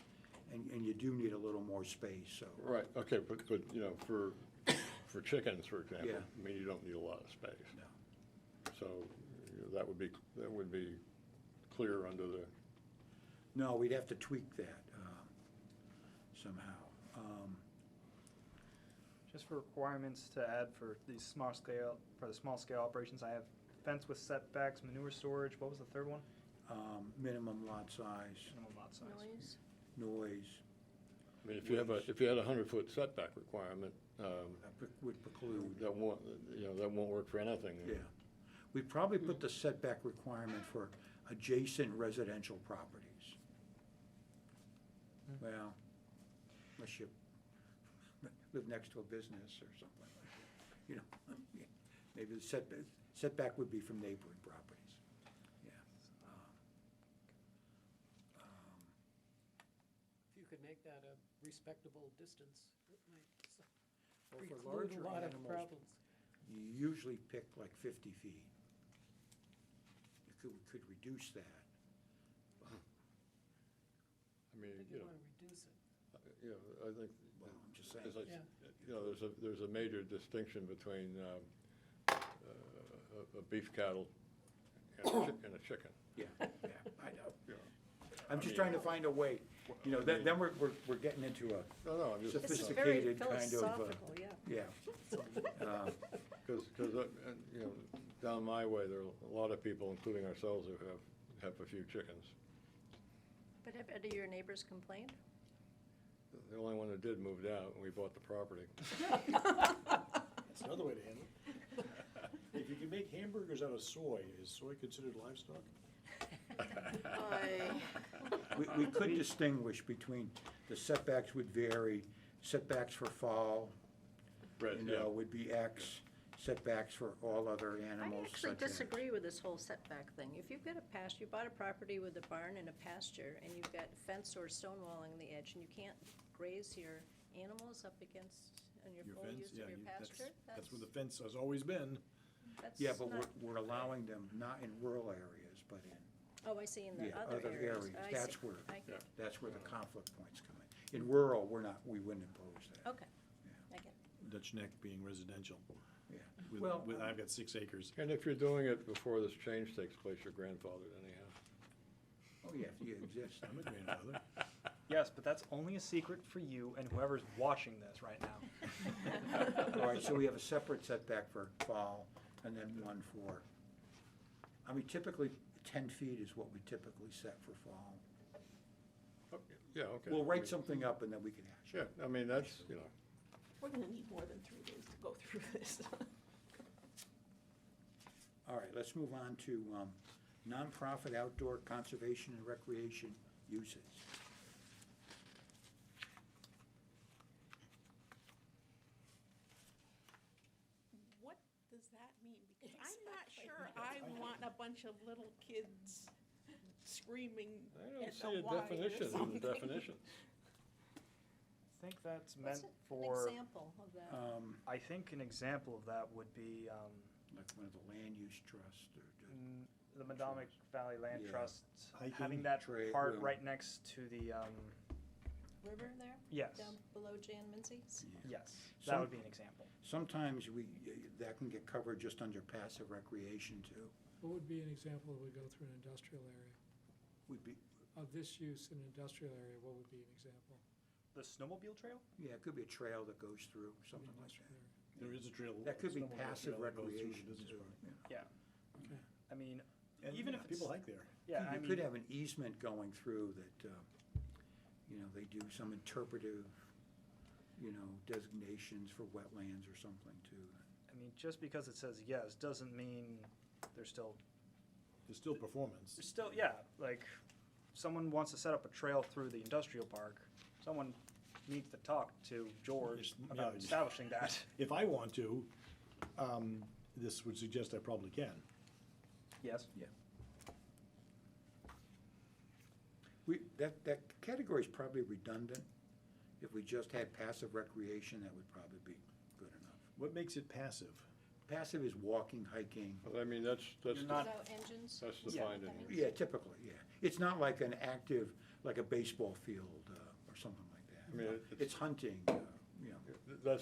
and you do need a little more space, so. Right, okay, but, you know, for chickens, for example, Yeah. I mean, you don't need a lot of space. No. So, you know, that would be clear under the, No, we'd have to tweak that somehow. Just for requirements to add for these small scale, for the small scale operations, I have fence with setbacks, manure storage, what was the third one? Minimum lot size, Minimum lot size. Noise. noise, I mean, if you had a 100-foot setback requirement, would preclude. that won't, you know, that won't work for anything. Yeah. We'd probably put the setback requirement for adjacent residential properties. Well, unless you live next to a business or something like that, you know. Maybe the setback would be from neighboring properties, yeah. If you could make that a respectable distance, it might Well, for preclude larger a lot of animals, problems. You usually pick like 50 feet. You could reduce that. I mean, But you you know, want to reduce it. you know, I think, Well, I'm just saying. as I, Yeah. you know, there's a major distinction between a beef cattle and a chicken. Yeah, I know. You know. I'm just trying to find a way, you know, then we're getting into a, No, I'm just. This is very Sophisticated kind of, philosophical, yeah. yeah. Because, you know, down my way, there are a lot of people, including ourselves, who have a few chickens. But have any of your neighbors complained? The only one that did moved out, and we bought the property. That's another way to handle it. If you can make hamburgers out of soy, is soy considered livestock? We could distinguish between, the setbacks would vary, setbacks for fall, Right, you know, would be X, setbacks for all other I animals actually such as. disagree with this whole setback thing. If you've got a pasture, you bought a property with a barn and a pasture, and you've got fence or stone walling the edge, and you can't graze your animals up against, on your full use of your pasture, That's where the fence has always been. that's Yeah, but not- we're allowing them not in rural areas, but in, Oh, I see, in the yeah, other other areas. areas. I That's see. where, I get it. that's where the conflict points come in. In rural, we wouldn't impose that, Okay, I get it. Dutch Neck being residential. yeah. With, Well, I've got 6 acres. And if you're doing it before this change takes place, you're grandfathered anyhow. Oh, yeah, if you exist. I'm a grandfather. Yes, but that's only a secret for you and whoever's watching this right now. All right, so we have a separate setback for fall, and then one for, I mean, typically, 10 feet is what we typically set for fall. Yeah, okay. We'll write something up and then we can hash it. Yeah, I mean, that's, you know, We're gonna need more than 3 days to go through this. All right, let's move on to nonprofit outdoor conservation and recreation uses. What does that mean? Because I'm not sure I want a bunch of little kids screaming I don't at see the a wire or definition in the something. definitions. I think that's What's meant an for, example of that? I think an example of that would be Like one of the land use trusts or, the Madomic Valley Land Yeah. Trust, Hiking, having that trail, part well- right next to the, River there, yes, down below Jan Mincy's? yes, Some- that would be an example. sometimes that can get covered just under passive recreation too. What would be an example if we go through an industrial area? Would be, Of this use in an industrial area, what would be an example? The snowmobile trail? yeah, it could be a trail that goes through, of an something like industrial that. area? There is a trail. That could be snowmobile passive trail that goes through the recreation business too. park. Yeah, Okay. I mean, And even yeah, if it's, people hike there. yeah, I You mean, could have an easement going through that, you know, they do some interpretive, you know, designations for wetlands or something too. I mean, just because it says yes, doesn't mean there's still, There's still performance. yeah, like, someone wants to set up a trail through the industrial park, someone needs to talk to George Yeah, about establishing that. If I want to, this would suggest I probably can. Yes, That category is probably redundant. If we just had passive recreation, that would probably be good enough. What makes it passive? passive is walking, hiking. I mean, that's, You're not- Without engines? that's Yeah. defined in here. Yeah, typically, yeah. It's not like an active, like a baseball field or something like that. I mean, It's hunting, you know.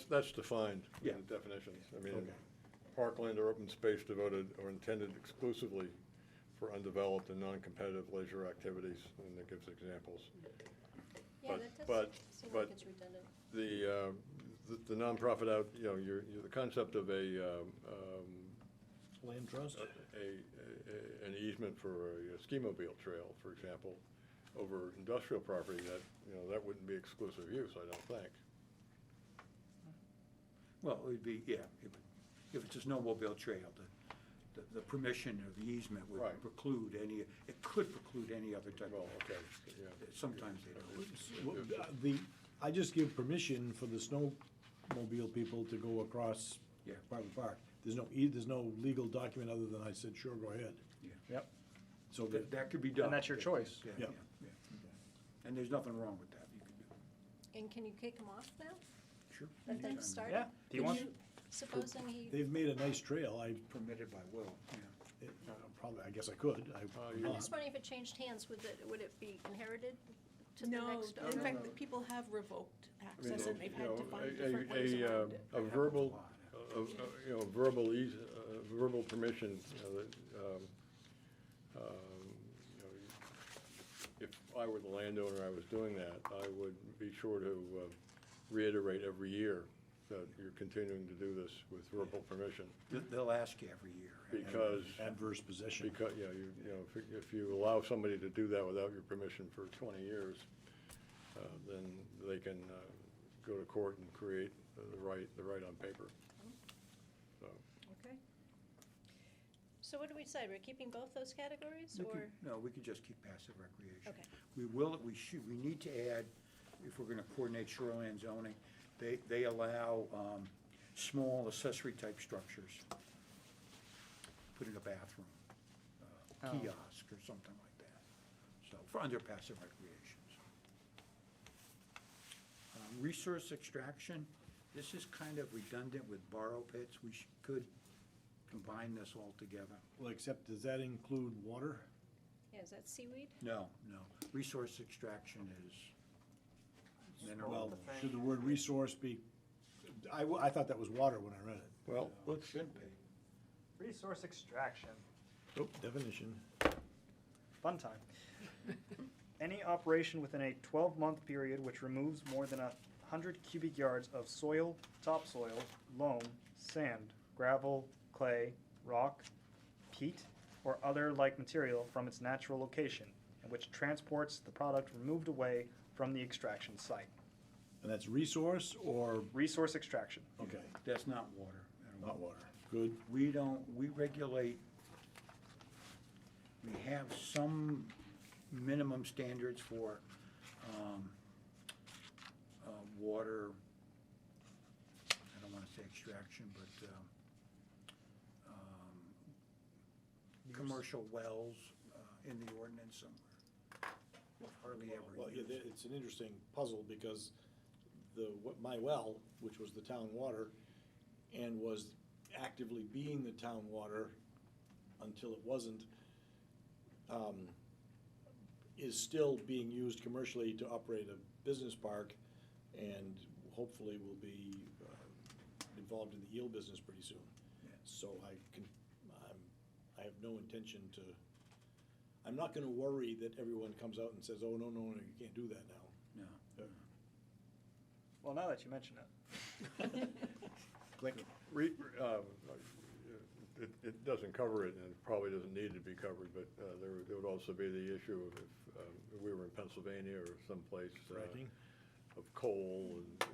That's defined Yeah. in the definitions. I mean, Okay. parkland or open space devoted or intended exclusively for undeveloped and non-competitive leisure activities, and it gives examples. Yeah, But- that but- does seem but- like it's redundant. The nonprofit out, the concept of Land trust? an easement for a ski mobile trail, for example, over industrial property, that wouldn't be exclusive use, I don't think. Well, it would be, yeah, if it's a snowmobile trail, the permission or the easement would Right. preclude any, it could preclude any other type Well, of, okay, yeah. sometimes they don't. Well, I just give permission for the snowmobile people to go across Yeah. private park. There's no legal document other than I said, sure, go ahead. Yep. So That could be done. And that's your choice. Yeah, Yeah. yeah. And there's nothing wrong with that, you can do. And can you kick him off now? Sure. Let them anytime. start? Yeah, do you want- Supposing he, they've made a nice trail. Permitted by will, yeah. Probably, I guess I could. I'm not. just wondering if it changed hands, would it be inherited to the No, next in owner? fact, the people have revoked I mean, access and they've you had know, to find different ways a around it. a verbal, verbal permission, if I were the landowner, I was doing that, I would be sure to reiterate every year that you're continuing to do this with verbal permission, They'll ask you every year. because, Adverse possession. if you allow somebody to do that without your permission for 20 years, then they can go to court and create the right on paper. So, Okay. So what do we decide? We're keeping both those categories, We or? could- No, we could just keep passive recreation. Okay. We need to add, if we're gonna coordinate shoreline zoning, they allow, small accessory type structures. Put in a bathroom, Oh. kiosk or something like that. So, for under passive recreations. Resource extraction, this is kind of redundant with borrow pits. We could combine this all together. Well, except, does that include water? Yeah, is that seaweed? No. Resource extraction is mineral. Well, should the word resource be, I thought that was water when I read it. well, It should be. Resource extraction, Oh, definition. fun time. Any operation within a 12-month period which removes more than 100 cubic yards of soil, topsoil, loam, sand, gravel, clay, rock, peat, or other like material from its natural location, and which transports the product removed away from the extraction site. And that's resource or, Resource extraction. okay, That's not water. I don't not know. water. Good. We regulate, we have some minimum standards for, water, I don't wanna say extraction, but, commercial wells, in the ordinance somewhere. We've hardly ever Well, yeah, used. it's an interesting puzzle because my well, which was the town water, and was actively being the town water until it wasn't, is still being used commercially to operate a business park, and hopefully will be involved in the eel business pretty soon. Yeah. So I have no intention to, I'm not gonna worry that everyone comes out and says, oh, no, you can't do that now. No. Well, now that you mention it. Click. It doesn't cover it, and it probably doesn't need to be covered, but there would also be the issue of if we were in Pennsylvania or someplace Fracking? of coal and,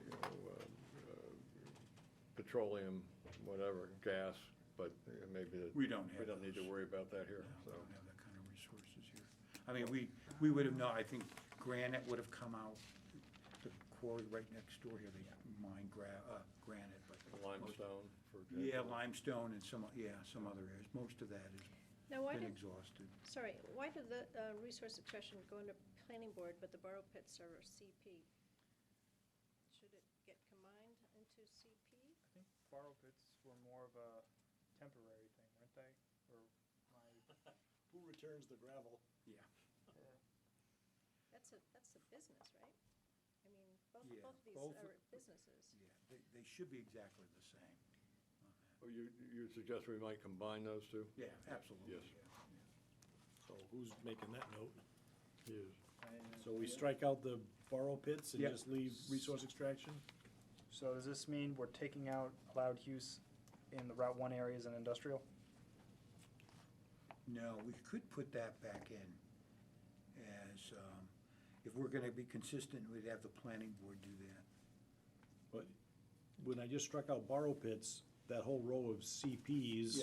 petroleum, whatever, gas, but maybe We don't we have don't need to those. worry about that here, No, so. we don't have that kind of resources here. I mean, we would have known, I think granite would have come out, the quarry right next door here, they mine granite, but. Limestone, for example. Yeah, limestone and some other areas. Most of that has Now, why been did, exhausted. sorry, why did the resource extraction go into planning board, but the borrow pits are CP? Should it get combined into CP? I think borrow pits were more of a temporary thing, weren't they? Or my, Who returns the gravel? Yeah. That's a business, right? I mean, Yeah, both of these both are businesses. Yeah, they should be exactly the same. Oh, you suggest we might combine those two? Yeah, absolutely. Yes. yeah, So who's making that note? Yes. So we strike out the borrow pits and Yep. just leave resource extraction? so does this mean we're taking out allowed use in the Route 1 areas and industrial? yeah. No, we could put that back in as, if we're gonna be consistent, we'd have the planning board do that. But when I just struck out borrow pits, that whole row of CPs.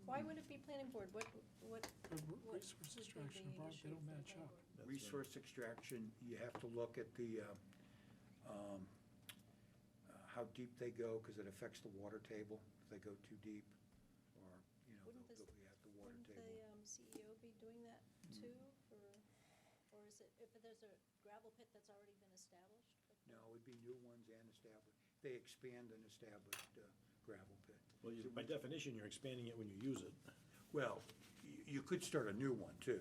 Why would it be planning board? What The would resource be extraction, the Bob, issue they don't for the match planning up. board? That's Resource extraction, you have to look at the, how deep they go, because it affects the water table, if they go too deep, or, you know, Wouldn't they'll be at the water Wouldn't table. the CEO be doing that too, or is it, if there's a gravel pit that's already been established? No, it'd be new ones and established. They expand an established gravel pit. Well, by definition, you're expanding it when you use it. Well, you could start a new one too.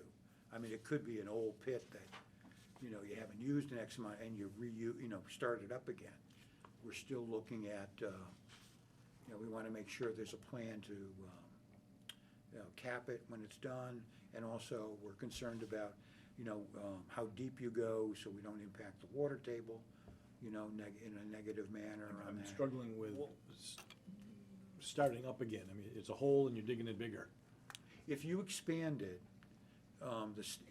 I mean, it could be an old pit that, you know, you haven't used in X amount and you start it up again. We're still looking at, you know, we want to make sure there's a plan to, you know, cap it when it's done. And also, we're concerned about, you know, how deep you go so we don't impact the water table, you know, in a negative manner on I'm that. struggling with starting up again. I mean, it's a hole and you're digging it bigger. If you expand it,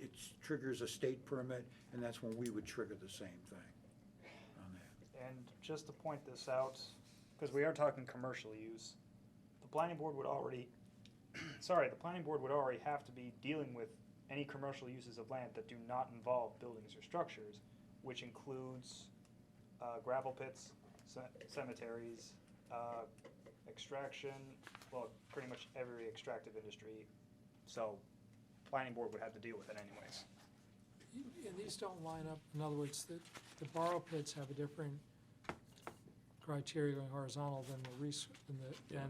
it triggers a state permit, and that's when we would trigger the same thing on that. And just to point this out, because we are talking commercial use, the planning board would already, the planning board would already have to be dealing with any commercial uses of land that do not involve buildings or structures, which includes gravel pits, cemeteries, extraction, well, pretty much every extractive industry. So planning board would have to deal with it anyways. And these don't line up, in other words, the borrow pits have a different criteria going horizontal than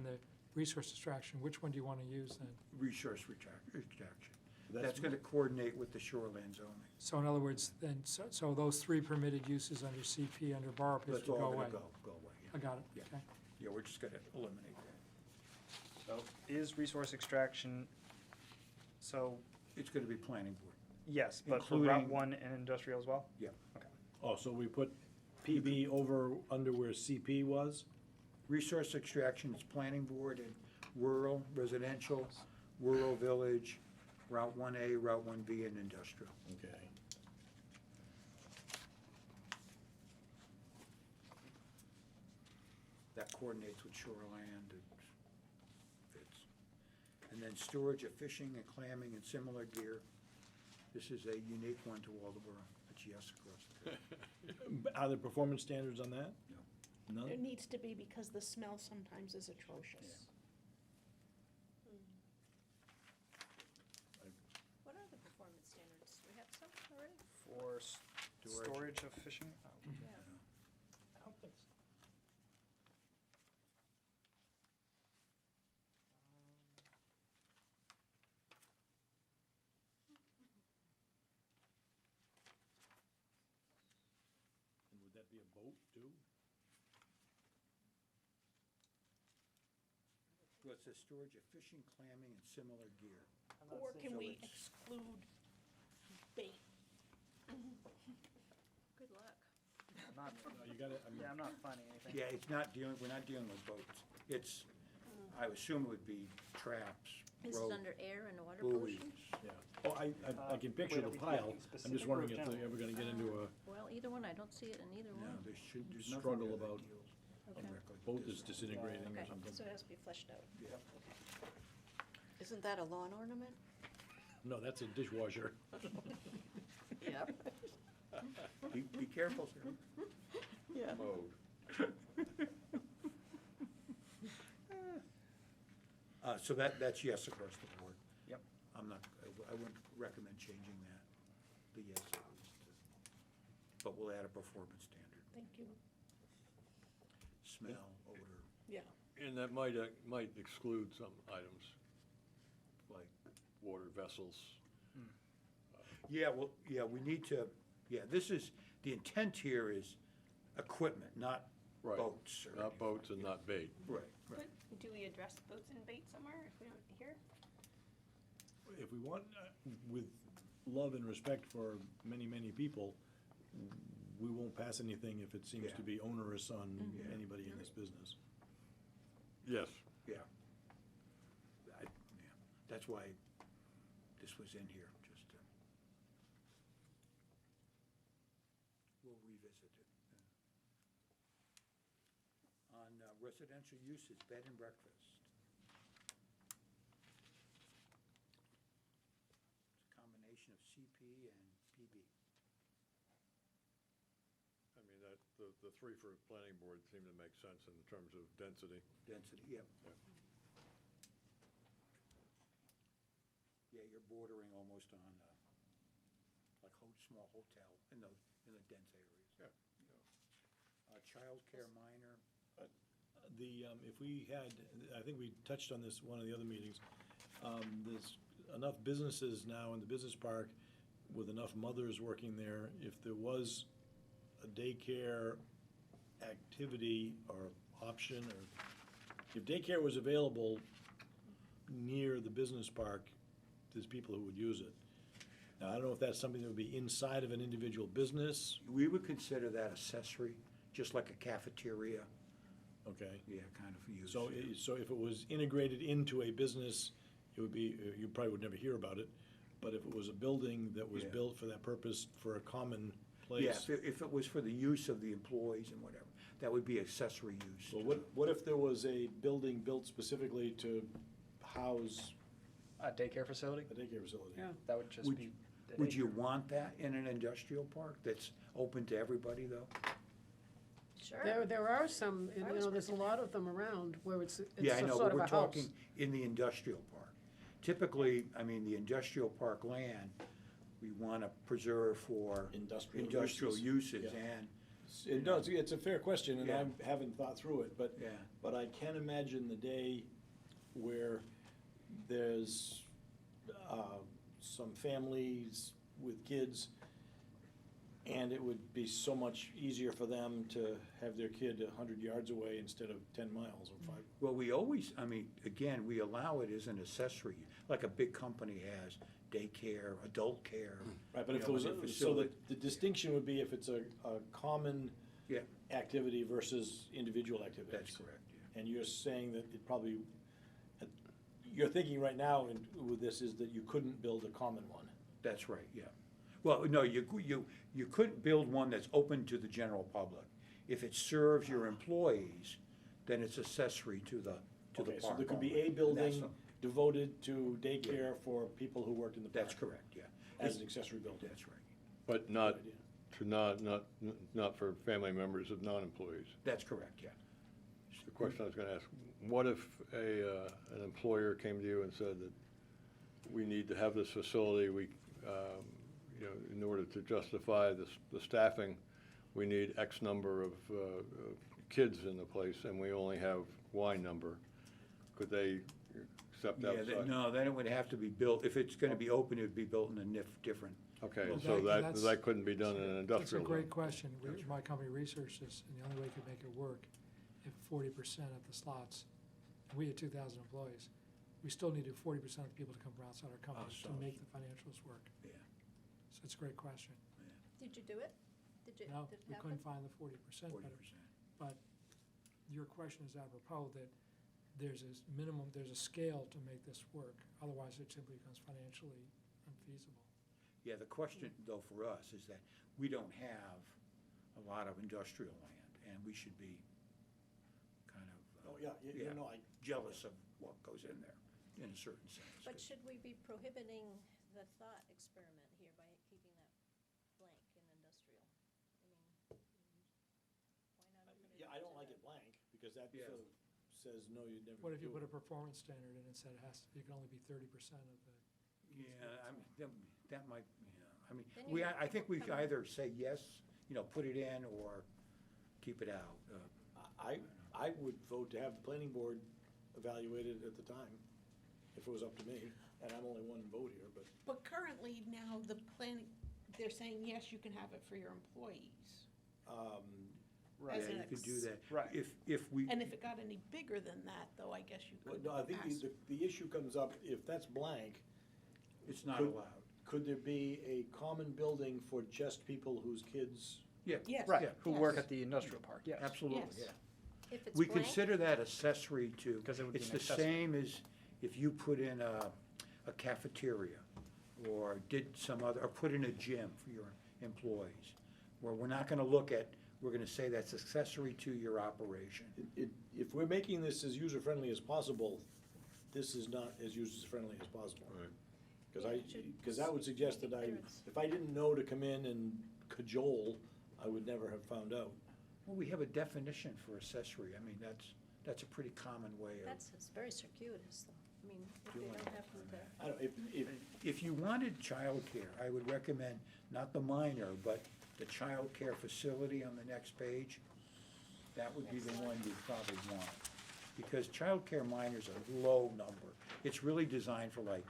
the resource extraction. Which one do you want to use then? Resource extraction. That's gonna coordinate with the shoreline zoning. So in other words, then, so those three permitted uses under CP, under borrow pits That's would go all away? gonna go away, I yeah. got it, Yeah. okay. Yeah, we're just gonna eliminate that. So is resource extraction, so, It's gonna be planning board. yes, but for Route Including- 1 and industrial as well? Yeah. Okay. Oh, so we put PB under where CP was? Resource extraction is planning board and rural, residential, rural village, Route 1A, Route 1B, and industrial. Okay. That coordinates with shoreland, it fits. And then storage of fishing and clamming and similar gear. This is a unique one to Waldeboro. It's yes across the board. Are there performance standards on that? No. None? There needs to be because the smell sometimes is atrocious. What are the performance standards? Do we have some already? For storage of fishing? Oh, Yeah. I don't think so. And would that be a boat too? Well, it says storage of fishing, clamming, and similar gear. I'm not Or seeing- can we it's- exclude bait? Good luck. I'm not, No, you got it, I mean, yeah, I'm not finding anything. Yeah, it's not dealing, we're not dealing with boats. It's, I assume it would be traps, This is ropes, under air and water buoys. pollution? yeah. Oh, I can picture Wait, are the we pile. talking I'm specific just or wondering if general? they're ever gonna get into a Well, either one, I don't see it in either No, one. there's nothing struggle there that about deals Okay. directly with boat this. that's disintegrating or Okay, something. so it has to be fleshed out. Yeah. Isn't that a lawn ornament? No, that's a dishwasher. Yep. Be careful, sir. Yeah. Mode. So that's yes across the board. Yep. I wouldn't recommend changing that, the yes. But we'll add a performance standard, Thank you. smell, odor. Yeah. And that might exclude some items, like water vessels. Yeah, well, yeah, we need to, yeah, this is, the intent here is equipment, not Right. boats. or Not boats and not bait. Right, right. But do we address boats and bait somewhere if we don't here? If we want, with love and respect for many, many people, we won't pass anything if it seems Yeah. to be onerous on Yeah. anybody in this business. Yes. Yeah. Yeah, that's why this was in here, just to. We'll revisit it. On residential uses, bed and breakfast. It's a combination of CP and PB. I mean, the three for planning board seem to make sense in terms of density. Density, yeah. Yeah. Yeah, you're bordering almost on, like, small hotel in the dense areas. Yeah. Childcare minor, If we had, I think we touched on this one of the other meetings, there's enough businesses now in the business park with enough mothers working there. If there was a daycare activity or option, or if daycare was available near the business park, there's people who would use it. Now, I don't know if that's something that would be inside of an individual business, we would consider that accessory, just like a cafeteria, okay? yeah, kind of use. So, so if it was integrated into a business, it would be, you probably would never hear about it, but if it was a building that was Yeah. built for that purpose, for a common Yeah, place. if it was for the use of the employees and whatever, that would be accessory use. Well, what if there was a building built specifically to house A daycare facility? a daycare facility? Yeah. That would just Would be. the Would you daycare. want that in an industrial park that's open to everybody, though? Sure. There are some, and, I you was know, there's a lot of them around where it's Yeah, I a know, sort but of we're a house. talking in the industrial park. Typically, I mean, the industrial park land, we want to preserve for Industrial industrial uses, yeah. and, No, it's a fair question, and Yeah. I haven't thought through it, but, yeah, but I can imagine the day where there's, some families with kids, and it would be so much easier for them to have their kid 100 yards away instead of 10 miles or 5. well, we always, I mean, again, we allow it as an accessory, like a big company has daycare, adult care. Right, but you if know, it was, in a so facility. the distinction would be if it's a common Yeah, activity versus individual activities. that's correct, yeah. And you're saying that it probably, you're thinking right now with this is that you couldn't build a common one. That's right, yeah. Well, no, you couldn't build one that's open to the general public. If it serves your employees, then it's accessory to the park. Okay, so there could be only. a And building that's devoted to daycare for people who worked in the park. That's correct, yeah. As an accessory building. That's right. But not, not for family members of non-employees. That's correct, yeah. The question I was gonna ask, what if an employer came to you and said that we need to have this facility, you know, in order to justify the staffing, we need X number of kids in the place, and we only have Y number? Could they accept Yeah, outside? no, then it would have to be built, if it's gonna be open, it would be built in a different. Okay, Well, so that's- that couldn't be done in an That's a industrial great zone. question. My company researched this, and the only way we could make it work, if 40% of the slots, and we had 2,000 employees, we still needed 40% of the people to come from outside our company to so- make the financials work. Yeah. So it's a great question. Did you do it? Did it No, did it we happen? couldn't find the 40%, 40%. but your question is apropos that there's a minimum, there's a scale to make this work. Otherwise, it simply becomes financially unfeasible. Yeah, the question, though, for us is that we don't have a lot of industrial land, and we should be kind of. Oh, yeah, you know, Jealous of what goes in there, in a certain sense. But should we be prohibiting the thought experiment here by keeping that blank in industrial? I mean, why not open it Yeah, I don't to like the- it blank, because that Yeah. sort of says, no, you'd never. What if you do put it. a performance standard in and said it has, you can only be 30% of the, Yeah, I mean, that might, yeah, I mean, Then you have I think we people coming- either say yes, you know, put it in, or keep it out. I I would vote to have the planning board evaluate it at the time, if it was up to me, and I'm only one vote here, but. But currently now, the planning, they're saying, yes, you can have it for your employees. Right. As Yeah, an you could do that. Right. If we, And if it got any bigger than that, though, I guess you Well, could no, I think ask. the issue comes up, if that's blank, it's not could- allowed. could there be a common building for just people whose kids? Yeah, Yes. Right, Yeah. who work Yes. at the industrial park, yes. absolutely, Yes. yeah. If it's We blank, consider that accessory to. 'Cause it would be It's an the accessory. same as if you put in a cafeteria, or did some other, or put in a gym for your employees, where we're not gonna look at, we're gonna say that's accessory to your operation. If we're making this as user-friendly as possible, this is not as user-friendly as possible. Right. Because Yeah, it should because that would suggest that make it clear it's- if I didn't know to come in and cajole, I would never have found out. Well, we have a definition for accessory, I mean, that's a pretty common way of. it's very circuitous, though. I mean, if they Doing don't it. have to, I don't, if, If you wanted childcare, I would recommend not the minor, but the childcare facility on the next page. That would be the one you'd probably want, because childcare minors are a low number. It's really designed for like,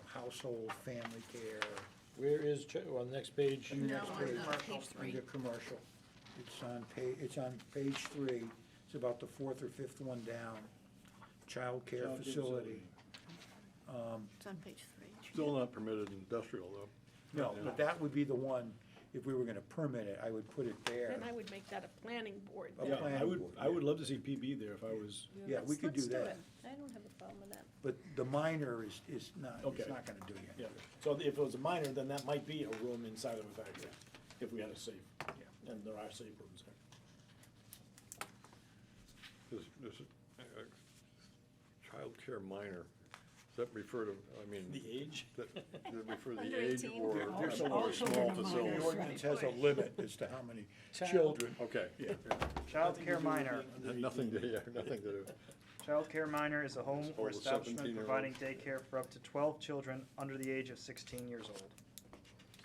household, family care, where is, on the next page? No, next on page. page 3. under commercial. It's on page 3, it's about the 4th or 5th one down. Childcare Childcare facility. It's on page 3. Still not permitted in industrial, though. No, but that would be the one, if we were gonna permit it, I would put it there. Then I would make that a planning board. A Yeah, then. planning board, I would love to see PB there if I was, Yeah, we could do that. it. I don't have a problem with that. But the minor is not, Okay. it's not gonna do you yeah. any good. So if it was a minor, then that might be a room inside of a factory, if we had a safe. And there are safe rooms there. Does childcare minor, does that refer to, I mean, The age? does that refer to the Under age 18. or There's or a a small facility? The ordinance has a limit as to how many children. Okay, yeah, Childcare minor. nothing to, nothing to do. Childcare minor is a home or Over establishment 17-year-old. providing daycare for up to 12 children under the age of 16 years old. So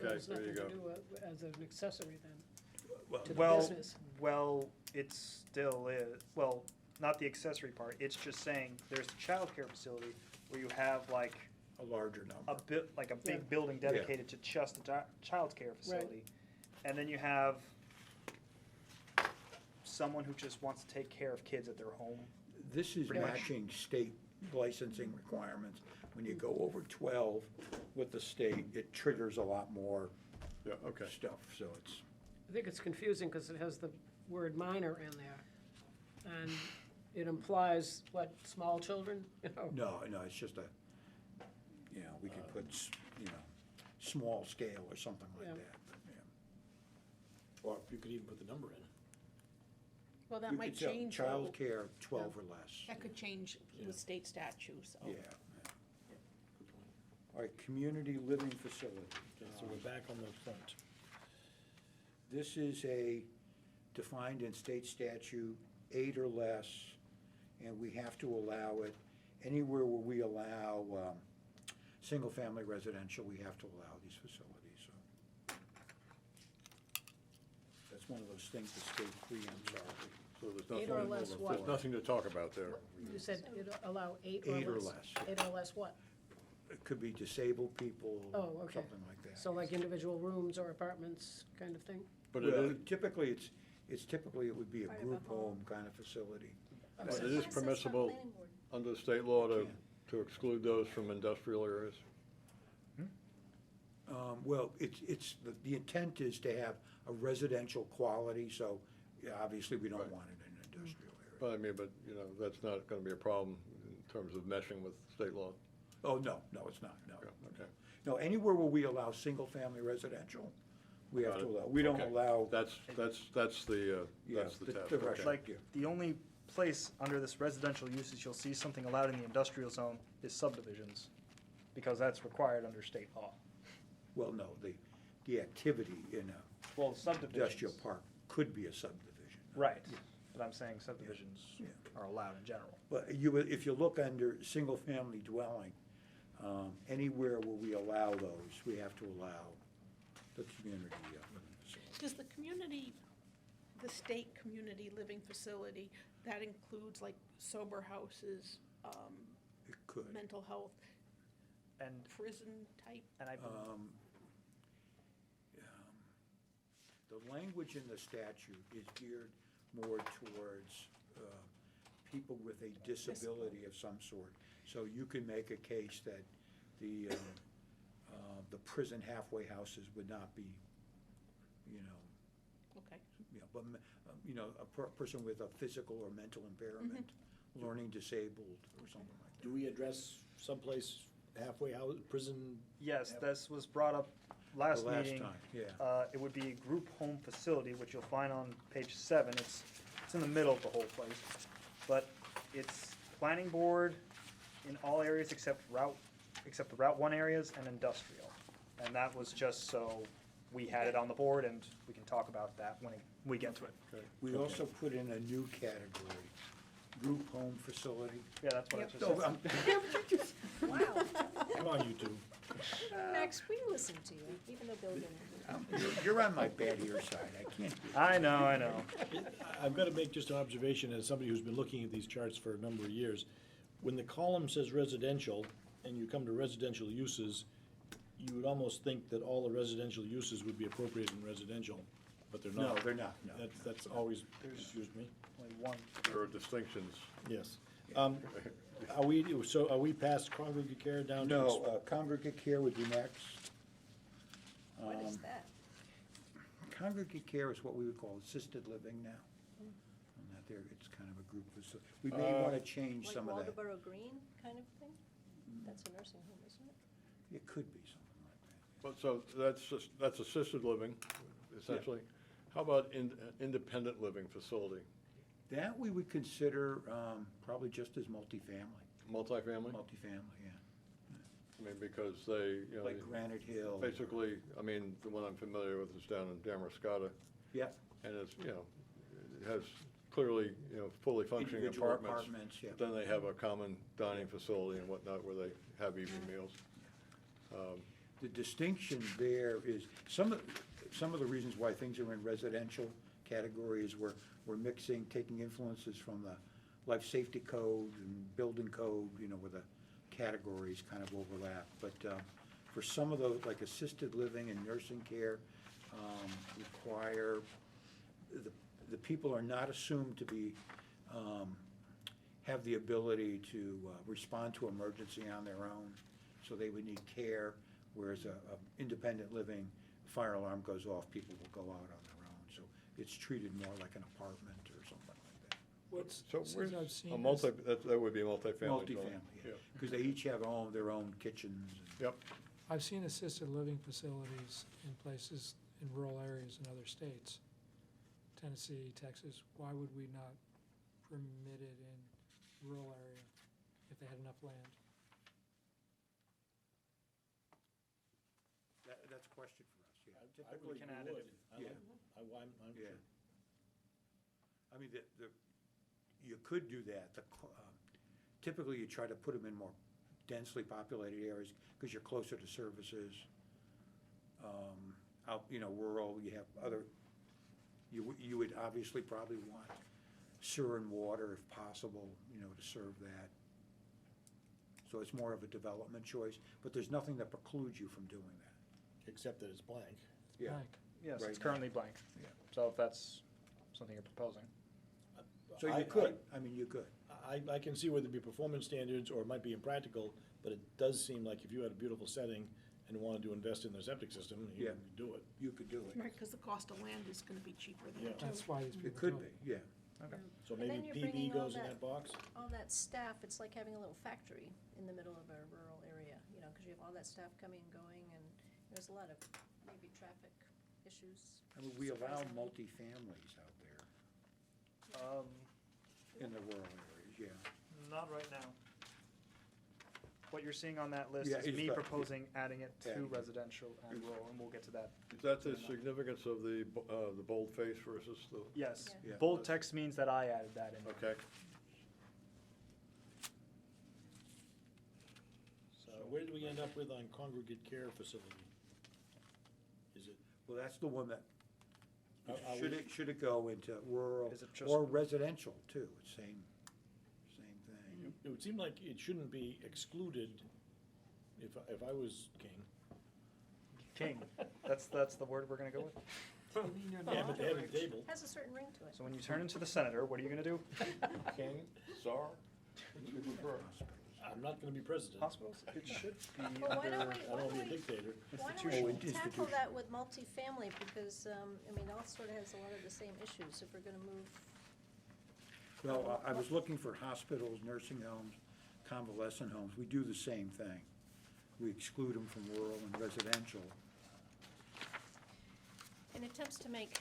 Okay, there's there you nothing go. to do as an accessory then, to the Well, business. well, it still is, well, not the accessory part, it's just saying there's a childcare facility where you have like A larger a number. bit, like a big Yeah. building dedicated to just the childcare facility. And then you have someone who just wants to take care of kids at their home. This is Pretty much. matching state licensing requirements. When you go over 12 with the state, it triggers a lot more Yeah, okay. stuff, so it's. I think it's confusing because it has the word minor in there. And it implies, what, small children? No, it's just we could put, small scale or something like Yeah. that, but, yeah. Or you could even put the number in. Well, that You might could tell change. though. Childcare, 12 or less. That could change with state statute, so. Yeah. All right, community living facility. Okay, so we're back on the front. This is defined in state statute, 8 or less, and we have to allow it anywhere where we allow single-family residential, we have to allow these facilities, so. That's one of those things the state preempts already. So there's 8 or nothing, less what? there's nothing to talk about there. You said it allow 8 or less? 8 or less. 8 or less what? It could be disabled people, Oh, okay. something like that. So like individual rooms or apartments kind of thing? But it Well, is, typically, it would be a Part of a group home. home kind of facility. but it is Why is this not permissible planning board? under state law Yeah. to exclude those from industrial areas. Well, the intent is to have a residential quality, so yeah, obviously we don't Right. want it in an industrial area. But I mean, that's not gonna be a problem in terms of meshing with state law. Oh, no, it's not, no. Yeah, okay. No, anywhere where we allow single-family residential, we have Got to it. allow, we don't Okay. allow. That's the Yeah, test. the Okay. direction. Like, Yeah. the only place under this residential uses you'll see something allowed in the industrial zone is subdivisions, because that's required under state law. Well, no, the activity in a Well, subdivisions. industrial park could be a subdivision. Right, but I'm saying subdivisions Yeah. are allowed in general. But if you look under single-family dwelling, anywhere where we allow those, we have to allow the community living facility. Does the community, the state community living facility, that includes like sober houses, It could. mental health, And, prison type. and I, The language in the statute is geared more towards people with a disability of some sort. So you can make a case that the prison halfway houses would not be, you know, Okay. but, a person with a physical or mental impairment, learning disabled or something like that. Do we address someplace halfway house, prison? yes, this was brought up last The last meeting. time, yeah. It would be a group home facility, which you'll find on page 7. It's in the middle of the whole place. But it's planning board in all areas except the Route 1 areas and industrial. And that was just so we had it on the board, and we can talk about that when we get to it. We also put in a new category, group home facility. Yeah, that's what I just So, said. Wow. Come on, you two. Max, we listen to you, even though Bill didn't. You're on my bad ear side, I can't. I know. I've got to make just an observation as somebody who's been looking at these charts for a number of years. When the column says residential, and you come to residential uses, you would almost think that all the residential uses would be appropriate in residential, but they're No, not. they're not, no. That's always confused me. Only one. There are distinctions. Yes. Are we past congregate care down to? No, congregate care would be next. What is that? Congregate care is what we would call assisted living now. And that there, it's kind of a group of, we may want to change Like some of that. Waldeboro Green kind of thing? That's a nursing home, isn't it? It could be something like that. But so that's assisted living, essentially. How about independent living facility? That we would consider probably just as multifamily. Multifamily? Multifamily, yeah. I mean, because they, you know, Like Granite Hill. basically, I mean, the one I'm familiar with is down in Damascotta, Yeah. and it's, you know, it has clearly, you know, fully functioning Individual apartments. apartments, yeah. But then they have a common dining facility and whatnot where they have evening meals. The distinction there is, some of the reasons why things are in residential categories, we're mixing, taking influences from the life safety code and building code, you know, where the categories kind of overlap. But for some of those, like assisted living and nursing care, require, the people are not assumed to be, have the ability to respond to emergency on their own, so they would need care, whereas a independent living, fire alarm goes off, people will go out on their own. So it's treated more like an apartment or something like that. What's, So since where's, I've seen a this- that would be a multifamily. dwelling. Multifamily, yeah, because they each have their own kitchens. Yep. I've seen assisted living facilities in places in rural areas in other states, Tennessee, Texas. Why would we not permit it in rural area if they had enough land? That's a question for us, yeah. I believe can we add it would. Yeah. I'm Yeah. sure. I mean, you could do that. Typically, you try to put them in more densely populated areas because you're closer to services. Out, you know, rural, you have other, you would obviously probably want sewer and water if possible, you know, to serve that. So it's more of a development choice, but there's nothing that precludes you from doing that. Except that it's blank. Yeah. Blank. Yes, Right it's now. currently blank. Yeah. So if that's something you're proposing. So you could, I mean, you could. I can see where there'd be performance standards, or it might be impractical, but it does seem like if you had a beautiful setting and wanted to invest in their septic system, you Yeah. could do it. You could do it. Right, because the cost of land is gonna be cheaper there Yeah. too. That's why these It people could do be, it. yeah. Okay. So And then maybe you're PB bringing all goes in that- that box? All that staff, it's like having a little factory in the middle of a rural area, you know, because you have all that staff coming and going, and there's a lot of maybe traffic issues. I mean, we allow surprisingly. multifamilies out there in the rural areas, yeah. Not right now. What you're seeing on that list Yeah, is it's me the- proposing adding it to Adding it. residential and rural, and we'll get to that. Is that the significance of the boldface versus the, Yes, Yeah. Yeah. bold text means that I added that in. okay? So where do we end up with on congregate care facility? Is it, Well, that's the one that Should it go into rural Is it just- or residential too? Same thing. It would seem like it shouldn't be excluded if I was king. King, that's the word we're gonna go with? Yeah, but they have a table. Has a certain ring to it. So when you turn into the senator, what are you gonna do? King, czar, what do you prefer? I'm not gonna be president. Hospitals? It should be Well, why don't under, we, I why don't don't wanna be a we, dictator. why Institutional. don't we tackle Institutional. that with multifamily, because, I mean, all sort of has a lot of the same issues, if we're gonna move. Well, I was looking for hospitals, nursing homes, convalescent homes. We do the same thing. We exclude them from rural and residential. In attempts to make,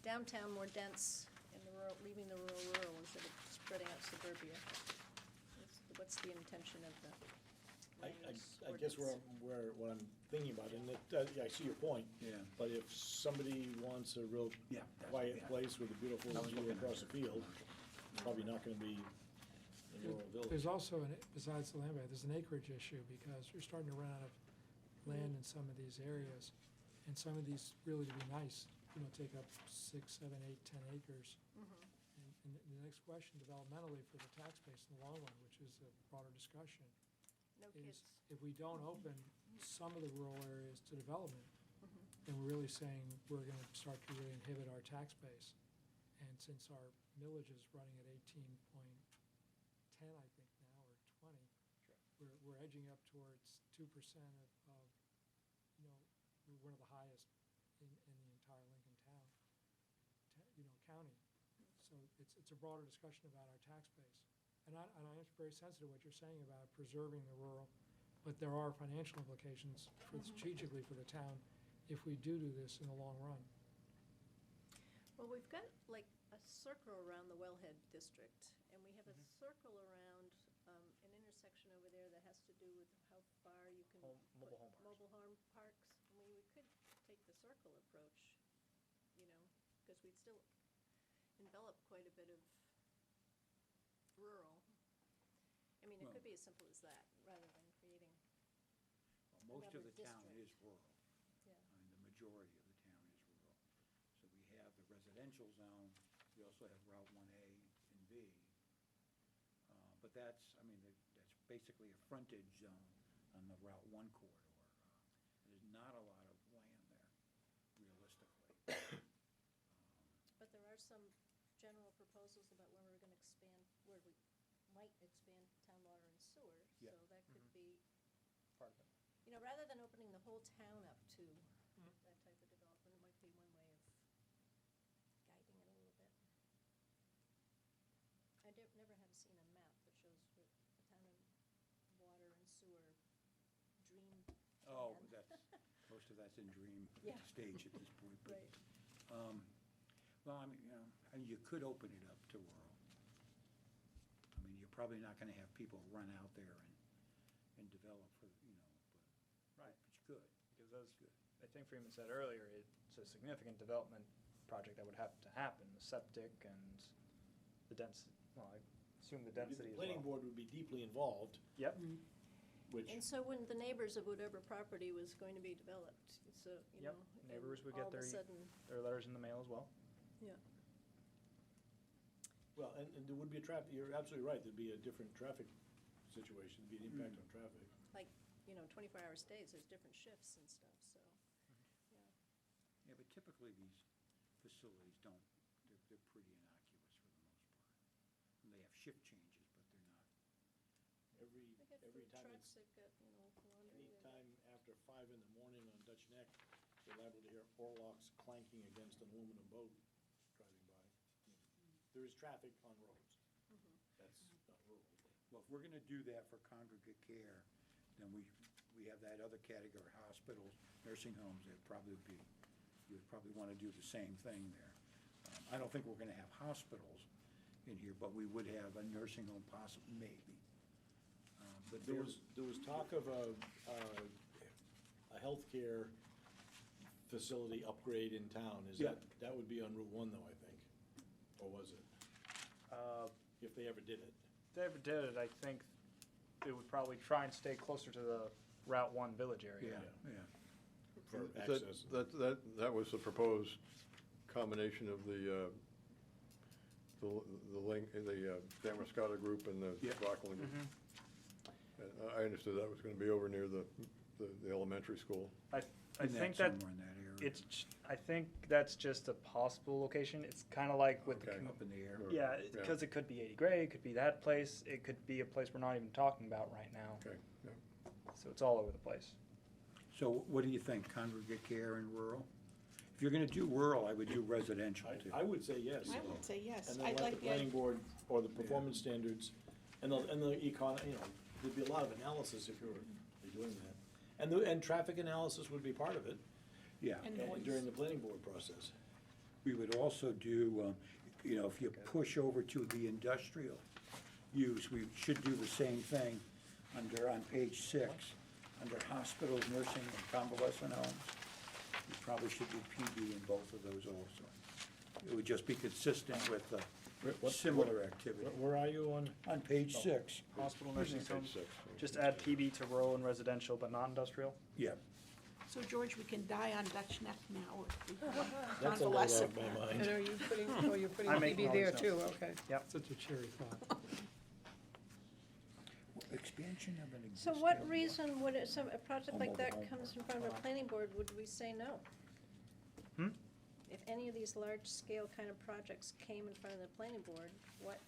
downtown more dense and the rural, leaving the rural instead of spreading out suburbia. What's the intention of the land use I guess ordinance? what I'm thinking about, and yeah, I see your point. Yeah. But if somebody wants a real Yeah, that's- quiet yeah. place with a beautiful I was view looking at across the it. field, it's probably not gonna be a rural village. There's also, besides the land bank, there's an acreage issue, because you're starting to run out of land in some of these areas. And some of these, really to be nice, take up 6, 7, 8, 10 acres. And the next question developmentally for the tax base in the long run, which is a broader discussion, No is kids. if we don't open some of the rural areas to development, then we're really saying we're gonna start to really inhibit our tax base. And since our millage is running at 18.10, I think now, or 20, we're edging up towards 2% of, we're one of the highest in the entire Lincoln county. So it's a broader discussion about our tax base. And I am very sensitive to what you're saying about preserving the rural, but there are financial implications strategically for the town if we do this in the long run. Well, we've got like a circle around the Wellhead district, and we have a circle around an intersection over there that has to do with how far you can Mobile put home parks. mobile home parks. I mean, we could take the circle approach, because we'd still envelop quite a bit of rural. I mean, it could be as simple as that, rather than creating, Most of Another the town district. is rural. yeah. I mean, the majority of the town is rural. So we have the residential zone, we also have Route 1A and B. But that's basically a frontage zone on the Route 1 corridor. There's not a lot of land there, realistically. But there are some general proposals about where we're gonna expand, where we might expand town water and sewer. Yeah. So that could be, part of it. rather than opening the whole town up to that type of development, it might be one way of guiding it a little bit. I never have seen a map that shows what a town and water and sewer dream Oh, plan. most of that's in dream Yeah. stage at this point. But, Right. Well, you could open it up to rural. I mean, you're probably not gonna have people run out there and develop but. Right. But you could. Because as I think Freeman said earlier, it's a significant development project that would have to happen, the septic and the density, well, I assume the density The as well. planning board would be deeply involved, Yep, which, And so when the neighbors of whatever property was going to be developed, so, Yep, and neighbors would all get of a their- sudden, there are letters in the mail as well. yeah. well, and there would be you're absolutely right, there'd be a different traffic situation, there'd be an impact on traffic. Like, 24-hour stays, there's different shifts and stuff, so, yeah. Yeah, but typically these facilities they're pretty innocuous for the most part. And they have shift changes, but they're not. Every They got every food time trucks, it's, they've got, laundry. they've got- anytime after 5 in the morning on Dutch Neck, you're liable to hear oarlocks clanking against an aluminum boat driving by. There is traffic on roads. That's not rural. Well, if we're gonna do that for congregate care, then we have that other category, hospitals, nursing homes, you would probably wanna do the same thing there. I don't think we're gonna have hospitals in here, but we would have a nursing home possibly, maybe. But There was talk of a healthcare facility upgrade in town. Yeah. That would be on Route 1 though, I think, or was it? If they ever did it. If they ever did it, I think they would probably try and stay closer to the Route 1 village area. Yeah, yeah. for That- access. That was the proposed combination of the Damascotta group and the Yeah. Rockland group. And I understood that was gonna be over near the elementary school. I In think that, somewhere in that area. I think that's just a possible location. It's kind of like with the, Okay. Up in the air. yeah, because it could be 80 Gray, it could be that place, it could be a place we're not even talking about right now. Okay, yeah. So it's all over the place. So what do you think, congregate care and rural? If you're gonna do rural, I would do residential too. I would say yes. I would say yes. And then I'd let the like the, planning board or the performance standards and the econ, there'd be a lot of analysis if you were doing that. And traffic analysis would be part of it Yeah. and noise. during the planning board process. We would also do, if you push over to the industrial use, we should do the same thing on page 6, under hospitals, nursing, and convalescent homes. We probably should do PD in both of those also. It would just be consistent with similar activity. Where are you on? On page 6, Hospital, nursing Page homes, 6. just add PB to rural and residential, but not industrial. yeah. So George, we can die on Dutch Neck now if we That's a load convalescent. off my And mind. are you putting, oh, you're putting I'm making PB all there these too, notes. okay. Such a cheery thought. Expansion of an So existing. what reason would a project like Mobile that home comes in front of a planning board, would we say no? Hmm? If any of these large-scale kind of projects came in front of the planning board, what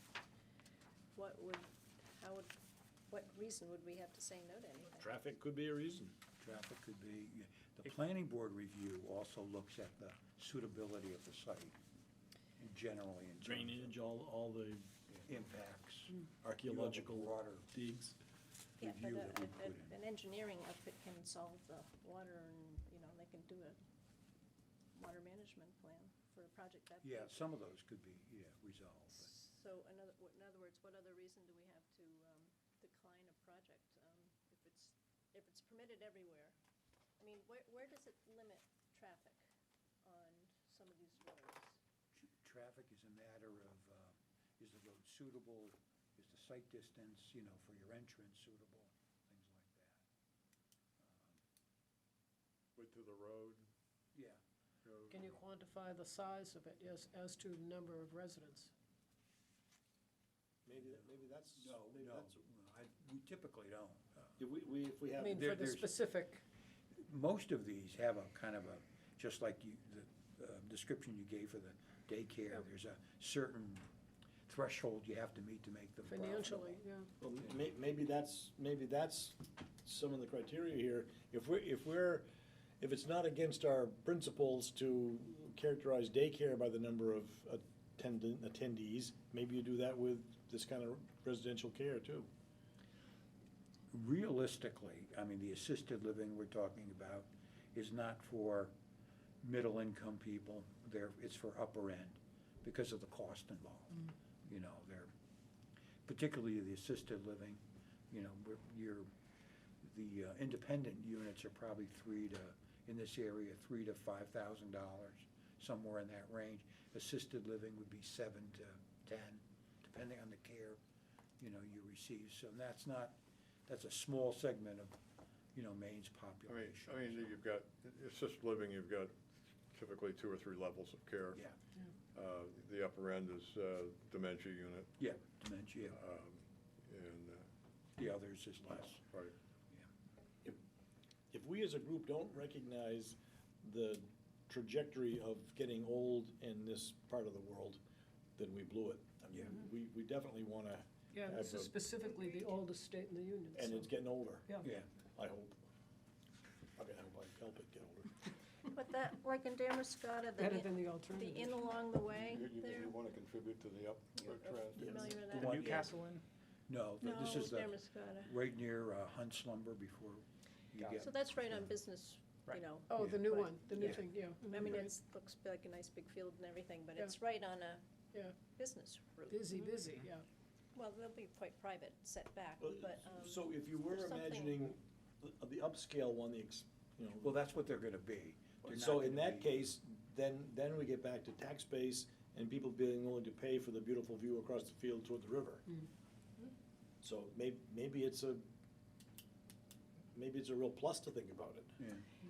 reason would we have to say no to anything? Traffic could be a reason. Traffic could be, yeah. The planning board review also looks at the suitability of the site, generally in terms of Drainage, all the impacts. archaeological You have a broader Yeah, digs. but review that we put in. an engineering outfit can solve the water and, they can do a water management plan for a project that big. Yeah, some of those could be, resolved. So in other words, what other reason do we have to decline a project if it's permitted everywhere? I mean, where does it limit traffic on some of these roads? Traffic is a matter of, is the road suitable? Is the site distance, for your entrance suitable? Things like that. Width of the road. Yeah. Can you quantify the size of it, yes, as to the number of residents? Maybe that's. No, maybe no, that's- we typically don't. If we I have. mean, there- for the there's- specific, Most of these have a kind of just like the description you gave for the daycare, there's a certain threshold you have to meet to make them profitable. financially, yeah. Well, maybe that's some of the criteria here. If it's not against our principles to characterize daycare by the number of attendees, maybe you do that with this kind of residential care too. Realistically, I mean, the assisted living we're talking about is not for middle-income people. It's for upper end because of the cost involved. Particularly the assisted living, the independent units are probably in this area, $3,000 to $5,000, somewhere in that range. Assisted living would be 7 to 10, depending on the care, you receive. So that's a small segment of, Maine's population. I mean, you've got, assisted living, you've got typically 2 or 3 levels of care. Yeah, The upper end is dementia unit, yeah, dementia, and, the others is less. right. If we as a group don't recognize the trajectory of getting old in this part of the world, then we blew it. I mean, we definitely wanna, Yeah, this Have is a- specifically the oldest state in the union, and so, it's getting older, yeah. Yeah, I hope. I mean, I hope I can help it get older. But that, like in Damascotta, Better the than the inn alternative. along the way there, You want to contribute to the upward trend? familiar with The that? Newcastle Inn? no, No, this is Damascotta. right near Hunt's Lumber before you Got get. So that's right on business, Right. Oh, the new Right. one, the new Yeah. thing, yeah. I mean, Right. it looks like a nice big field and everything, but Yeah. it's right on a Yeah. business route. Busy, yeah. Well, they'll be quite private, set back, Well, but, So if you were there's something- imagining the upscale one, Well, that's what they're gonna be. They're not so in gonna that be- case, then we get back to tax base and people being willing to pay for the beautiful view across the field toward the river. So maybe it's maybe it's a real plus to think about it. Yeah.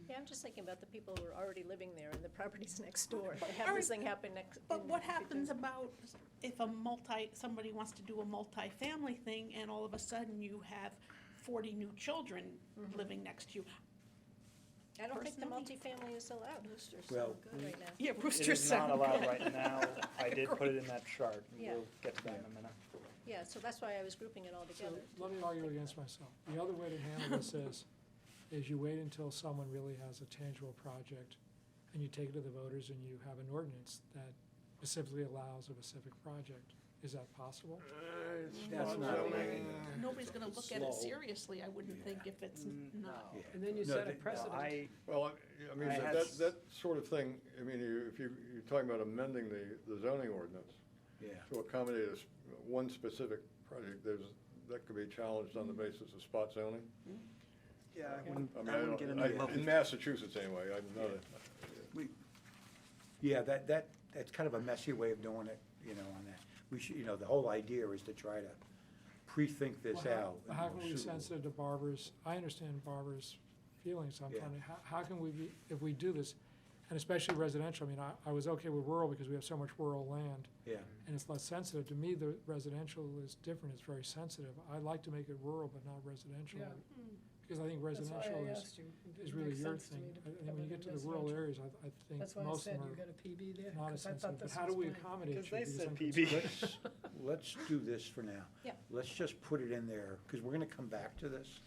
Yeah, I'm just thinking about the people who are already living there and the properties next door. They have Alright, this thing happen next. But in what between. happens about if somebody wants to do a multi-family thing and all of a sudden you have 40 new children living next to you? I don't think the personally- multifamily is allowed. Roosters Well, sound good. Right now. Yeah, It roosters is not sound allowed good. right now. I did put it in that chart, and Yeah. we'll get to that in a minute. Yeah, so that's why I was grouping it all So together. let me argue against myself. The other way to handle this is you wait until someone really has a tangible project, and you take it to the voters and you have an ordinance that specifically allows a specific project. Is that possible? That's not Nobody's gonna look at it Slow. seriously, I wouldn't think, if it's not. Yeah. And then you No, set a the- precedent. Well, I mean, I had that, s- that sort of thing, I mean, if you're talking about amending the zoning ordinance Yeah. to accommodate one specific project, that could be challenged on the basis of spot zoning. Yeah, I mean, I wouldn't get into I- the in Massachusetts anyway, I'm not a, Yeah, that's kind of a messy way of doing it, you know, on that. We should, you know, the whole idea is to try to pre-think this Well, out. How and can we'll we be see what- sensitive to Barbara's, I understand Barbara's feelings, I'm Yeah. trying to, how can we be, if we do this, and especially residential, I mean, I was okay with rural because we have so much rural land, Yeah, and it's less sensitive. To me, the residential is different, it's very sensitive. I'd like to make it rural but not residential, Yeah. because I think That's why residential I is, asked you. It is didn't really make your sense to thing. me to I have think when you it get to in the rural residential. areas, I think That's why I most of said them you are got a PB there, not as because I thought sensitive. But this how do was we mine. accommodate you? Because they Because said I'm PB. concerned- let's do this for now. Yeah. Let's just put it in there, because we're gonna come back to this.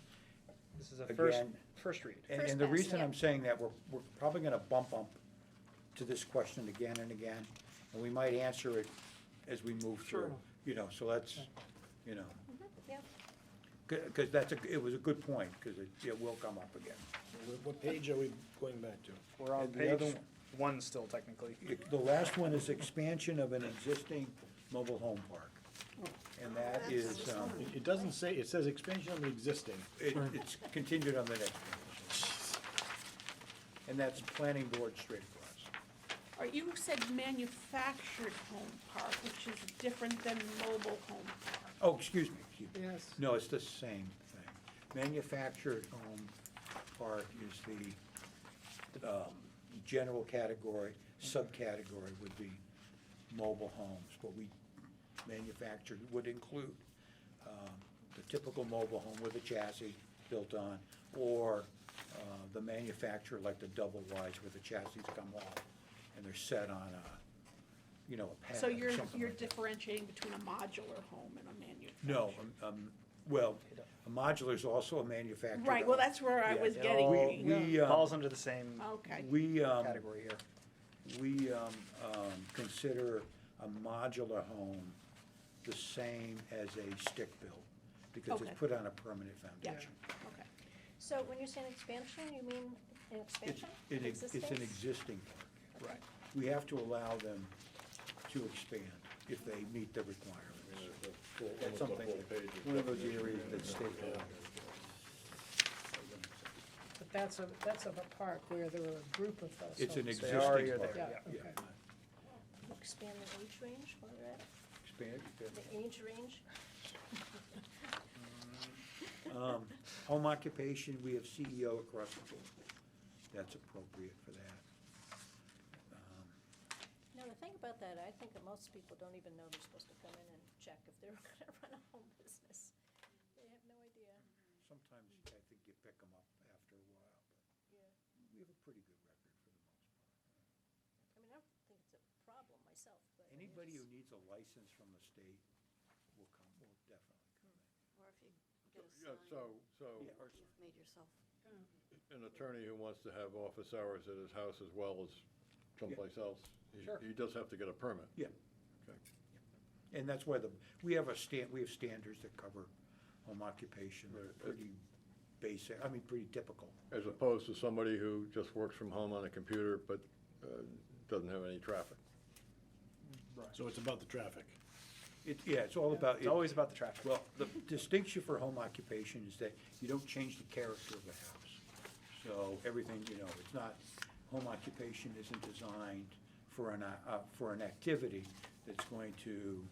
This is a first, Again. first read. And, First and the pass, reason yeah. I'm saying that, we're probably gonna bump up to this question again and again, and we might answer it as we move Sure through. enough. You know, so let's, you know, Yeah, because it was a good point, because it will come up again. What page are we going back to? We're on And the other page one still technically. The last one is expansion of an existing mobile home park. And that is, It doesn't say, it says expansion on the existing. it's continued on the next page. And that's planning board straight across. Or you said manufactured home park, which is different than mobile home park. Oh, excuse me. Yes. No, it's the same thing. Manufactured home park is the general category, subcategory would be mobile homes. What we manufactured would include the typical mobile home with a chassis built on, or the manufacturer like the double wides where the chassis come off and they're set on a, a pad So or you're something like that. differentiating between a modular home and a manufactured? No, well, a modular is also a manufactured. Right, well, that's where I Yeah. was It getting. all We, falls under the same Okay. We, category here. we consider a modular home the same as a stick built, because it's Okay. put on a permanent Yeah. foundation. Okay. so when you're saying expansion, you mean an expansion? of It's an existing? existing park. Right. We have to allow them to expand if they meet the requirements. That's something, one of those areas that's state law. But that's of a park where there are a group of us. It's an They existing already are park. there, Yeah, yeah. okay. Expand the age range, while they're at it? Expand, The age range? Home occupation, we have CEO across the board. That's appropriate for that. Now, the thing about that, I think that most people don't even know they're supposed to come in and check if they're gonna run a home business. They have no idea. Sometimes I think you pick them up after a while, but Yeah. we have a pretty good record for the most part. I mean, I don't think it's a problem myself, but. I mean, Anybody who it's- needs a license from the state will definitely come in. Or if you get a Yeah, sign, so Yeah, or you've made yourself. an attorney who wants to have office hours at his house as well as someplace else, Sure. he does have to get a permit. Yeah. Okay. And that's why we have standards that cover home occupation, that are Right. pretty basic, I mean, pretty typical. As opposed to somebody who just works from home on a computer but doesn't have any traffic. So it's about the traffic. It's all about. It's always about the traffic. Well, the distinction for home occupation is that you don't change the character of the house. So everything, it's not, home occupation isn't designed for an activity that's going to,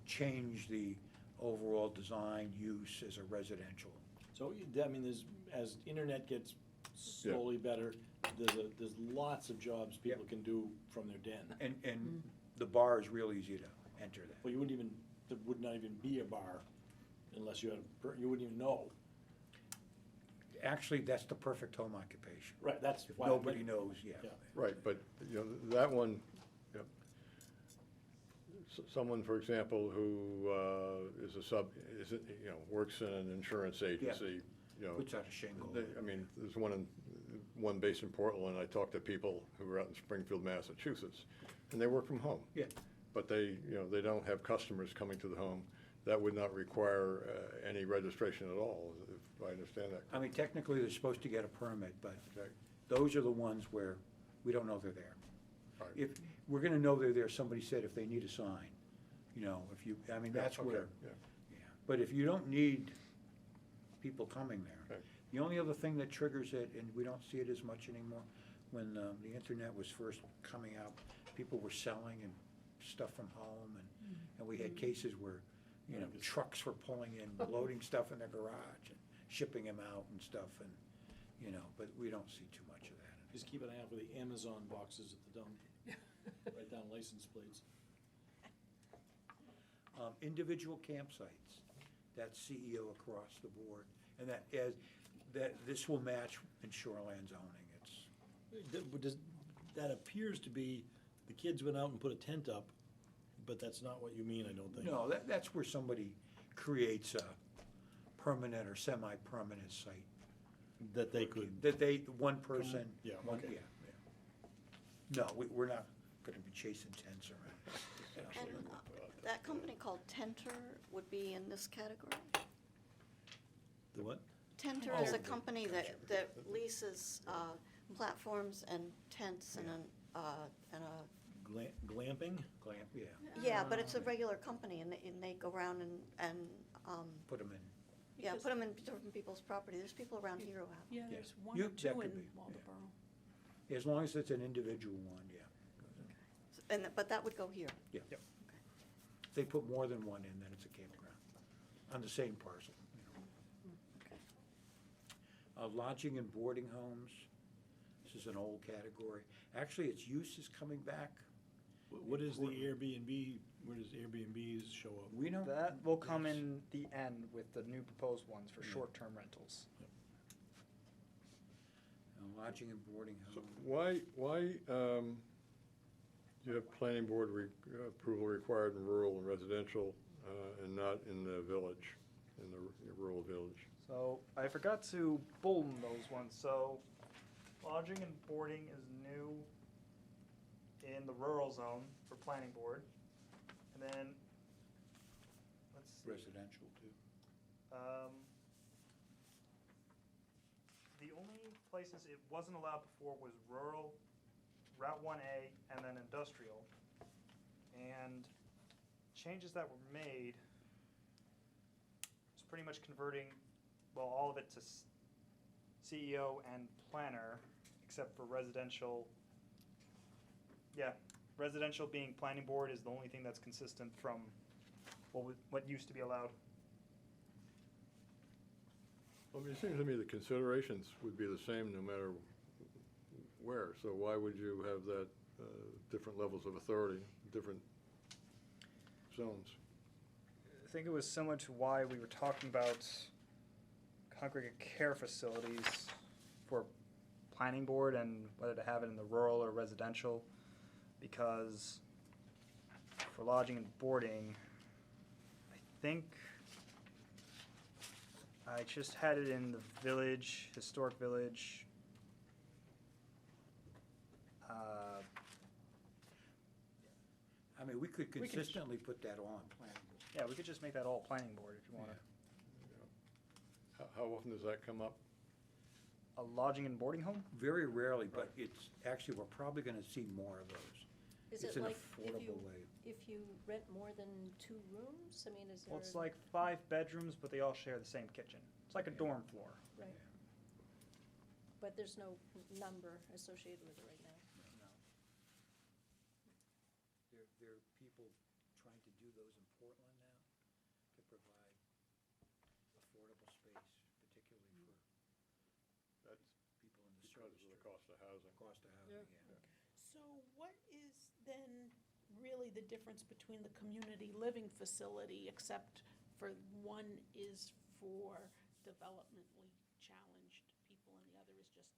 change the overall design use as a residential So, I mean, as internet gets slowly better, there's lots of jobs people can do from their den. And the bar is real easy to enter that. Well, there would not even be a bar unless you had, you wouldn't even know. Actually, that's the perfect home occupation. Right, that's If why. nobody knows, yeah. Yeah. Right, but, you know, that one, yep. Someone, for example, who is you know, works in an insurance agency, you know. Puts out a shingle. I mean, there's one based in Portland. I talked to people who are out in Springfield, Massachusetts, and they work from home. Yeah. But they, you know, they don't have customers coming to the home. That would not require any registration at all, if I understand that. I mean, technically, they're supposed to get a permit, but Okay. those are the ones where we don't know they're there. Right. If, we're gonna know they're there, somebody said if they need a sign, you know, if you, I mean, Yeah, that's okay, where. yeah. Yeah. But if you don't need people coming there, Okay. the only other thing that triggers it, and we don't see it as much anymore, when the internet was first coming out, people were selling and stuff from home, and we had cases where, you know, trucks were pulling in, loading stuff in their garage and shipping them out and stuff, and, you know, but we don't see too much of that. Just keep an eye out for the Amazon boxes at the dump. Write down license plates. Individual campsites, that's CEO across the board, and that this will match in shoreline zoning, That appears to be, the kids went out and put a tent up, but that's not what you mean, I don't think. no, that's where somebody creates a permanent or semi-permanent site. That they could, That one person. Yeah, one- okay. No, we're not gonna be chasing tents around. And that company called Tenter would be in this category? the what? Tenter is a company that leases platforms and tents and a, Glamping? Glamp, yeah, yeah, but it's a regular company, and they go around and, put them in. yeah, put them in different people's property. There's people around here who have. Yeah, there's one You- or that two could in be, yeah. Waldeboro. As long as it's an individual one, yeah. But that would go here. Yeah. If they put more than one in, then it's a campground, on the same parcel, you know. Lodging and boarding homes, this is an old category. Actually, its use is coming back. What is the Airbnb, where does Airbnbs show up? We don't. That will come in the end with the new proposed ones for short-term rentals. Lodging and boarding So home. why do you have planning board approval required in rural and residential and not in the village, in the rural village? So I forgot to bulletin those ones. So lodging and boarding is new in the rural zone for planning board. And then, let's see. Residential too. The only places it wasn't allowed before was rural, Route 1A, and then industrial. And changes that were made was pretty much converting, well, all of it to CEO and planner, except for residential. Yeah, residential being planning board is the only thing that's consistent from what used to be allowed. I mean, it seems to me the considerations would be the same no matter where. So why would you have that different levels of authority, different zones? I think it was similar to why we were talking about congregate care facilities for planning board and whether to have it in the rural or residential, because for lodging and boarding, I think I just had it in the village, historic village. I mean, we could We can- consistently put that on planning board. Yeah, we could just make that all planning board if you want How often does that come up? a lodging and boarding home. Very rarely, but it's, actually, we're probably gonna see more of those. Is It's it an like affordable way. if you rent more than 2 rooms? I mean, is there? Well, it's like 5 bedrooms, but they all share the same kitchen. It's like a dorm floor. Right. But there's no number associated with it right now. There are people trying to do those in Portland now to provide affordable space, particularly Because of the cost of housing. Cost of housing, yeah. So what is then really the difference between the community living facility, except for one is for developmentally challenged people and the other is just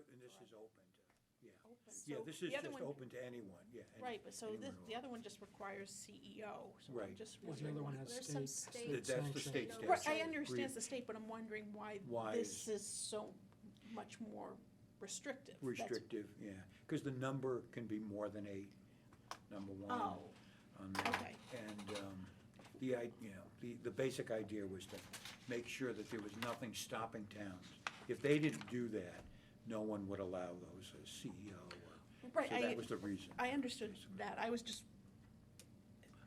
And this is open to, yeah. open? Yeah, So this is the other just one- open to anyone, yeah. Right, but so anyone the will. other one just requires CEO, so I'm Right. just Because the other wondering. one has There's some state state- That's the sanctioned. state Right, statute. I understand it's the state, but I'm wondering why Why this is- is so much more restrictive. That's- Restrictive, yeah, because the number can be more than 8, number one. Oh, on that. okay. And the basic idea was to make sure that there was nothing stopping towns. If they didn't do that, no one would allow those as CEO. Right, So that was the reason. I understood that, I was just,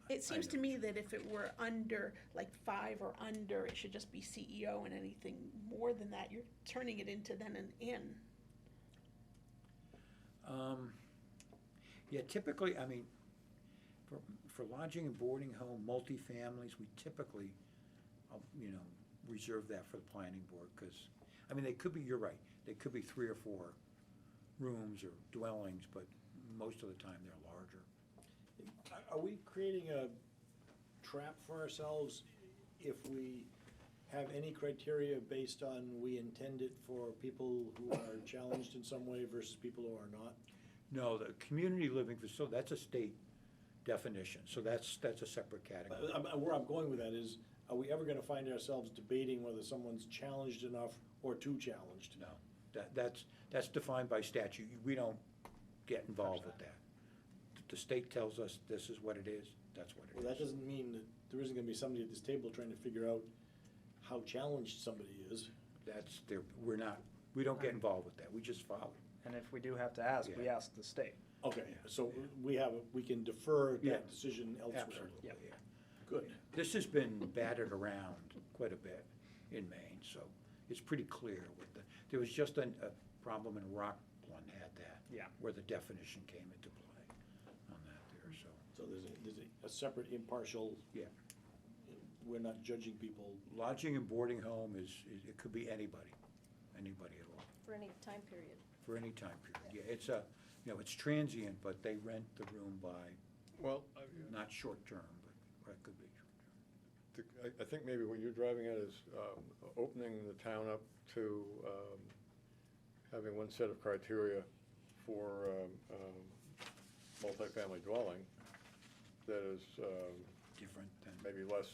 it seems to know. me that if it were under, like 5 or under, it should just be CEO, and anything more than that, you're turning it into then an inn. Yeah, typically, I mean, for lodging and boarding home, multifamilies, we typically, reserve that for the planning board, because, I mean, they could be, you're right, they could be 3 or 4 rooms or dwellings, but most of the time they're larger. Are we creating a trap for ourselves if we have any criteria based on we intend it for people who are challenged in some way versus people who are not? No, the community living facility, that's a state definition, so that's a separate category. Where I'm going with that is, are we ever gonna find ourselves debating whether someone's challenged enough or too challenged? No, that's defined by statute. We don't get involved with that. The state tells us this is what it is, that's what it Well, is. that doesn't mean that there isn't gonna be somebody at this table trying to figure out how challenged somebody is. That's their, we don't get involved with that, we just follow. And if we do have to ask, we Yeah. ask the state. Okay, so we can defer Yeah. that decision elsewhere. Absolutely, yeah. Good. This has been batted around quite a bit in Maine, so it's pretty clear with there was just a problem in Rockland had that. Yeah. Where the definition came into play on that there, so, So there's a separate impartial, yeah. we're not judging people. Lodging and boarding home it could be anybody at all. For any time period. For any time period, yeah, it's transient, but they rent the room by, Well, not short-term, but it could be short-term. I think maybe what you're driving at is opening the town up to having one set of criteria for multifamily dwelling that is Different than, maybe less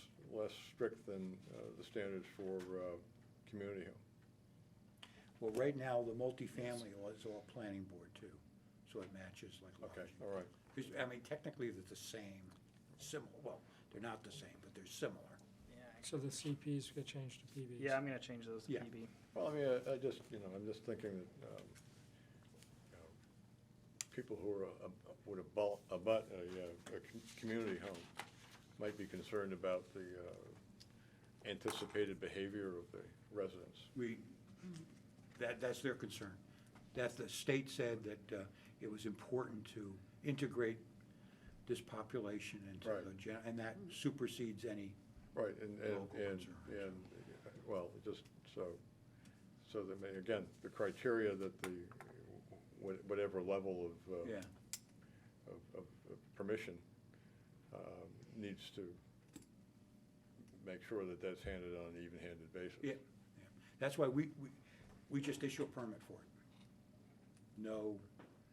strict than the standards for community home. well, right now, the multifamily is all planning board too, so it matches like Okay, lodging. all right. Because, I mean, technically, they're the same, similar, well, they're not the same, but they're similar. Yeah, So the CPs get changed to PBs. yeah, I'm gonna change those to Yeah. PB. Well, I mean, I'm just thinking that, people who are, would abut a community home might be concerned about the anticipated behavior of the residents. That's their concern. That the state said that it was important to integrate this population into Right. and that supersedes any, Right, and, Local concerns. well, just so that, again, the criteria that whatever level of, yeah. of permission needs to make sure that that's handled on an even-handed basis. Yeah, yeah. That's why we just issue a permit for it. No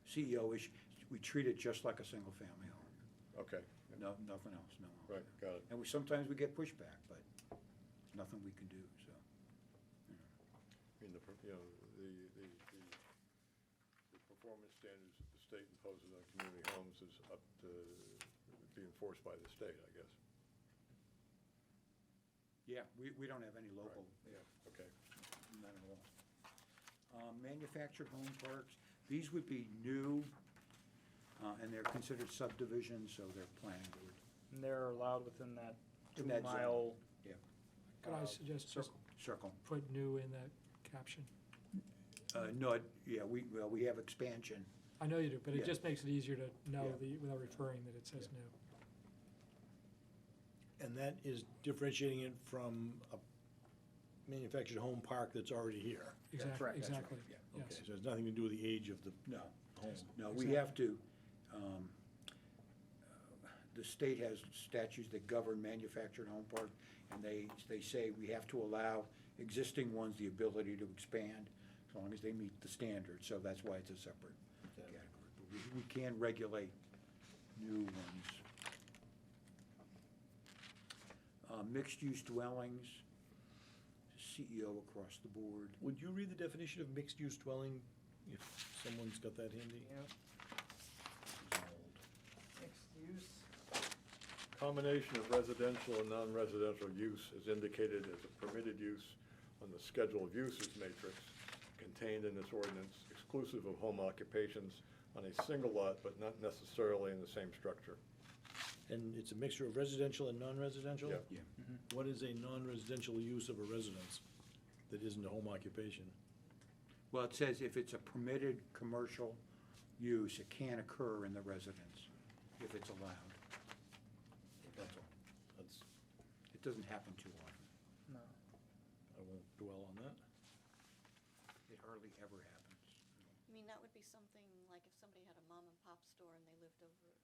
CEO issue, we treat it just like a single-family home. Okay, No, nothing else, no. right, got it. And sometimes we get pushback, but there's nothing we can do, so. I mean, the performance standards that the state imposes on community homes is up to be enforced by the state, I guess. Yeah, we don't have any local, Right, yeah, okay. not at all. Manufactured home parks, these would be new, and they're considered subdivisions, so they're planning board. And they're allowed within that In that zone. 2-mile. Yeah, Could I suggest just circle. put new in that caption? No, yeah, we have expansion. I know you do, but Yeah. it just makes it easier to know Yeah. without referring that it says new. And that is differentiating it from a manufactured home park that's already here. Exactly, That's right, exactly. yeah. Okay, Yes. so it's nothing to do with the age of the No, home. no, we have to, the state has statutes that govern manufactured home park, and they say we have to allow existing ones the ability to expand as long as they meet the standards, so that's why it's a separate category. But we can regulate new ones. Mixed-use dwellings, CEO across the board. Would you read the definition of mixed-use dwelling, if someone's got that handy? Mixed use. Combination of residential and non-residential use is indicated as a permitted use on the Schedule of Uses matrix contained in this ordinance, exclusive of home occupations on a single lot, but not necessarily in the same structure. And it's a mixture of residential and non-residential? Yeah. Yeah. What is a non-residential use of a residence that isn't a home occupation? Well, it says if it's a permitted commercial use, it can occur in the residence if it's allowed. That's all. That's, It doesn't happen too often. No. I won't dwell on that. It hardly ever happens. You mean, that would be something like if somebody had a mom and pop store and they lived over it?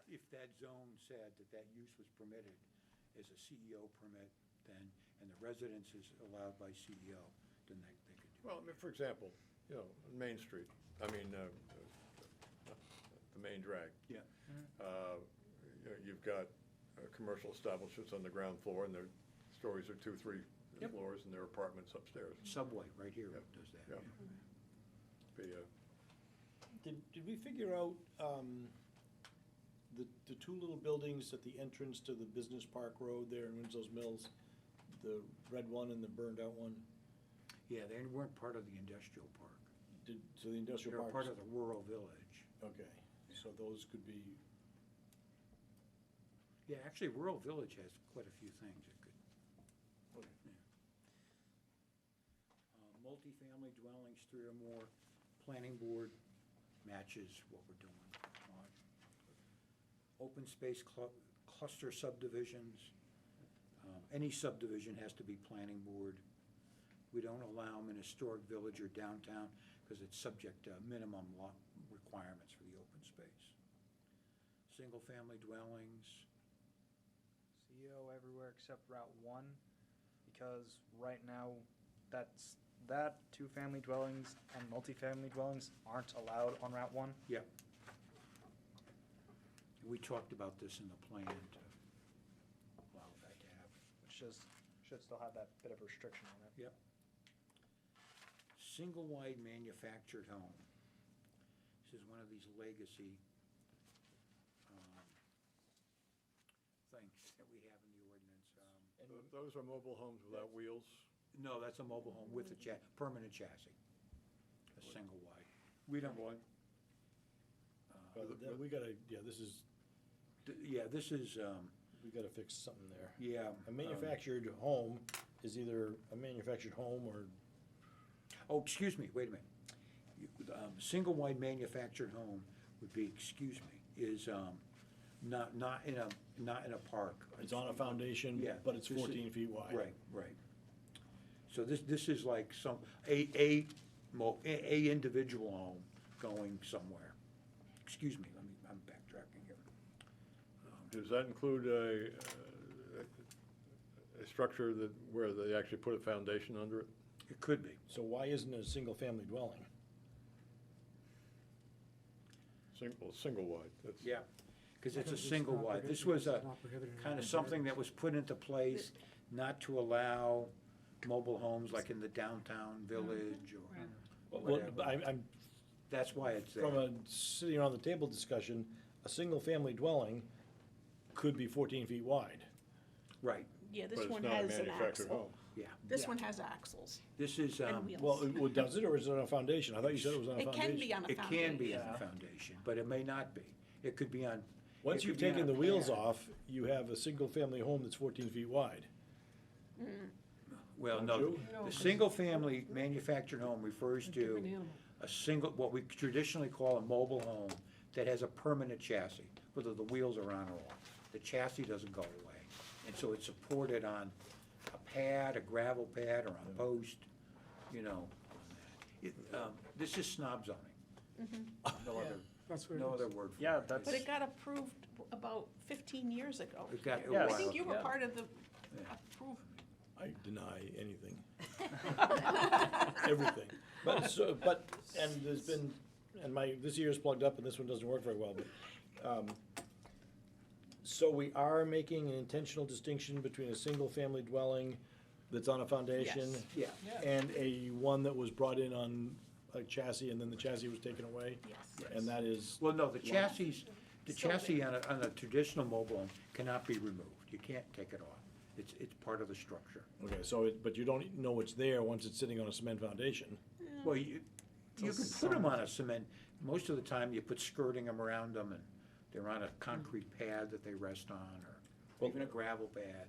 If that zone said that that use was permitted as a CEO permit, then, and the residence is allowed by CEO, then they could do it. Well, I mean, for example, you know, Main Street, the main drag. Yeah. You know, you've got commercial establishments on the ground floor, and their stories are 2, 3 Yep. floors, and their apartments upstairs. Subway, right here, Yep. does that. Yeah. Be, Did we figure out, the two little buildings at the entrance to the Business Park Road there in Winslow's Mills, the red one and the burned out one? Yeah, they weren't part of the industrial park. So the industrial They're park? part of the rural village. Okay, so those could be, Yeah, actually, rural village has quite a few things that could. Okay. Yeah. Multifamily dwellings, 3 or more, planning board matches what we're doing. Open space cluster subdivisions, any subdivision has to be planning board. We don't allow them in historic village or downtown because it's subject to minimum lot requirements for the open space. Single-family dwellings, CEO everywhere except Route 1, because right now, that 2-family dwellings and multifamily dwellings aren't allowed on Route 1. yep. We talked about this in the plan to allow that to happen. Which should still have that bit of restriction on it. Yep. Single-wide manufactured home. This is one of these legacy things that we have in the ordinance. those are mobile homes without wheels. No, that's a mobile home with a permanent chassis, a single-wide. We don't, One. we gotta, yeah, this is, yeah, this is, we gotta fix something there. yeah. A manufactured home is either a manufactured home or, Oh, excuse me, wait a minute. Single-wide manufactured home would be, excuse me, is not in a park. it's on a foundation, Yeah, but it's this is- 14 feet wide. Right, right. So this is like a individual home going somewhere. Excuse me, I'm backtracking here. Does that include a structure where they actually put a foundation under it? It could be. So why isn't it a single-family dwelling? Single wide, that's. Yeah, because it's a Because it's single not wide. This prohibited- was a it's not prohibited in kind of open something that areas. was put into place not to allow mobile homes like in the downtown village or Well, whatever. I'm, That's why it's there. from a sitting around the table discussion, a single-family dwelling could be 14 feet wide. Right, Yeah, But this it's one not a has an manufactured axle. home. yeah. This Yeah. one has axles This is, and wheels. Well, does it, or is it on a foundation? I thought you said it was on a It foundation. can be on a it foundation. can be on Yeah. the foundation, but it may not be. It could be on. Once it you've could be on taken a the wheels pad. off, you have a single-family home that's 14 feet wide. Well, Don't no, you? No, the 'cause- single-family manufactured home refers Different to animal. a single, what we traditionally call a mobile home that has a permanent chassis, whether the wheels are on or off. The chassis doesn't go away. And so it's supported on a pad, a gravel pad, or on a post, you know. This is snob zoning. No other, That's what it no is. other word for it. Yeah, that's. But it got approved about 15 years ago. It got, Yes. I think you were Yeah. part of the Yeah. approval. I deny anything. Everything. And there's been, and this year's plugged up and this one doesn't work very well, but, so we are making an intentional distinction between a single-family dwelling that's on a foundation Yes. yeah. and a one that was brought in on a chassis and then the chassis was taken away? Yes. And that is, Well, no, the chassis, the So chassis on a traditional mobile home cannot be removed. You can't take it off. It's part of the structure. okay, so but you don't know it's there once it's sitting on a cement foundation. Well, you can put them on a cement, most of the time you put skirting them around them and they're on a concrete pad that they rest on or even a gravel pad.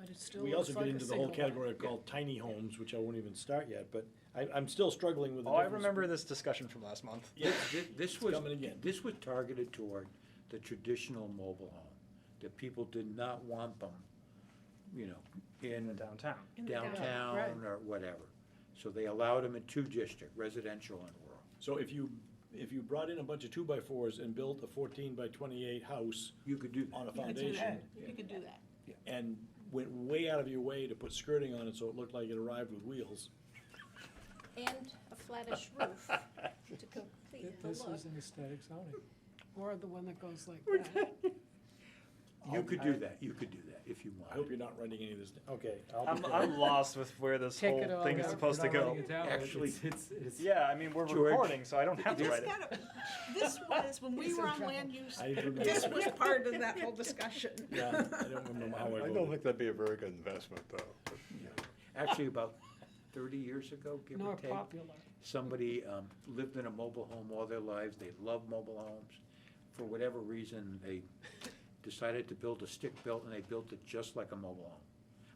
But it still We looks also like get a into the whole single category called tiny homes, which I won't even start yet, but I'm still struggling with the Oh, I difference. remember this discussion from last month. Yeah, This was, coming again. this was targeted toward the traditional mobile home, that people did not want them, you know, In the in downtown. In the downtown, downtown right. or whatever. So they allowed them in two districts, residential and rural. So if you brought in a bunch of 2x4s and built a 14x28 house You could do that. on a You could do foundation that. You could do that. and went way out of your way to put skirting on it so it looked like it arrived with wheels, And a flattish roof to complete the This look. is an aesthetic zoning. Or the one that goes like that. You could do that, you could do that if you I hope wanted. you're not writing any of this, okay. I'll be I'm quiet. lost with where this Take whole it all thing is down. supposed to You're not go. writing it down, but Actually, it's- Yeah, I mean, we're George. recording, so I don't have to This write it. got this was, when we He's in were on trouble. land use, I remember this that. was part of that whole discussion. Yeah, I don't remember how I I voted. don't think that'd be a very good investment, though. Actually, about 30 years ago, give or Nor take, popular. somebody lived in a mobile home all their lives. They loved mobile homes. For whatever reason, they decided to build a stick-built, and they built it just like a mobile home.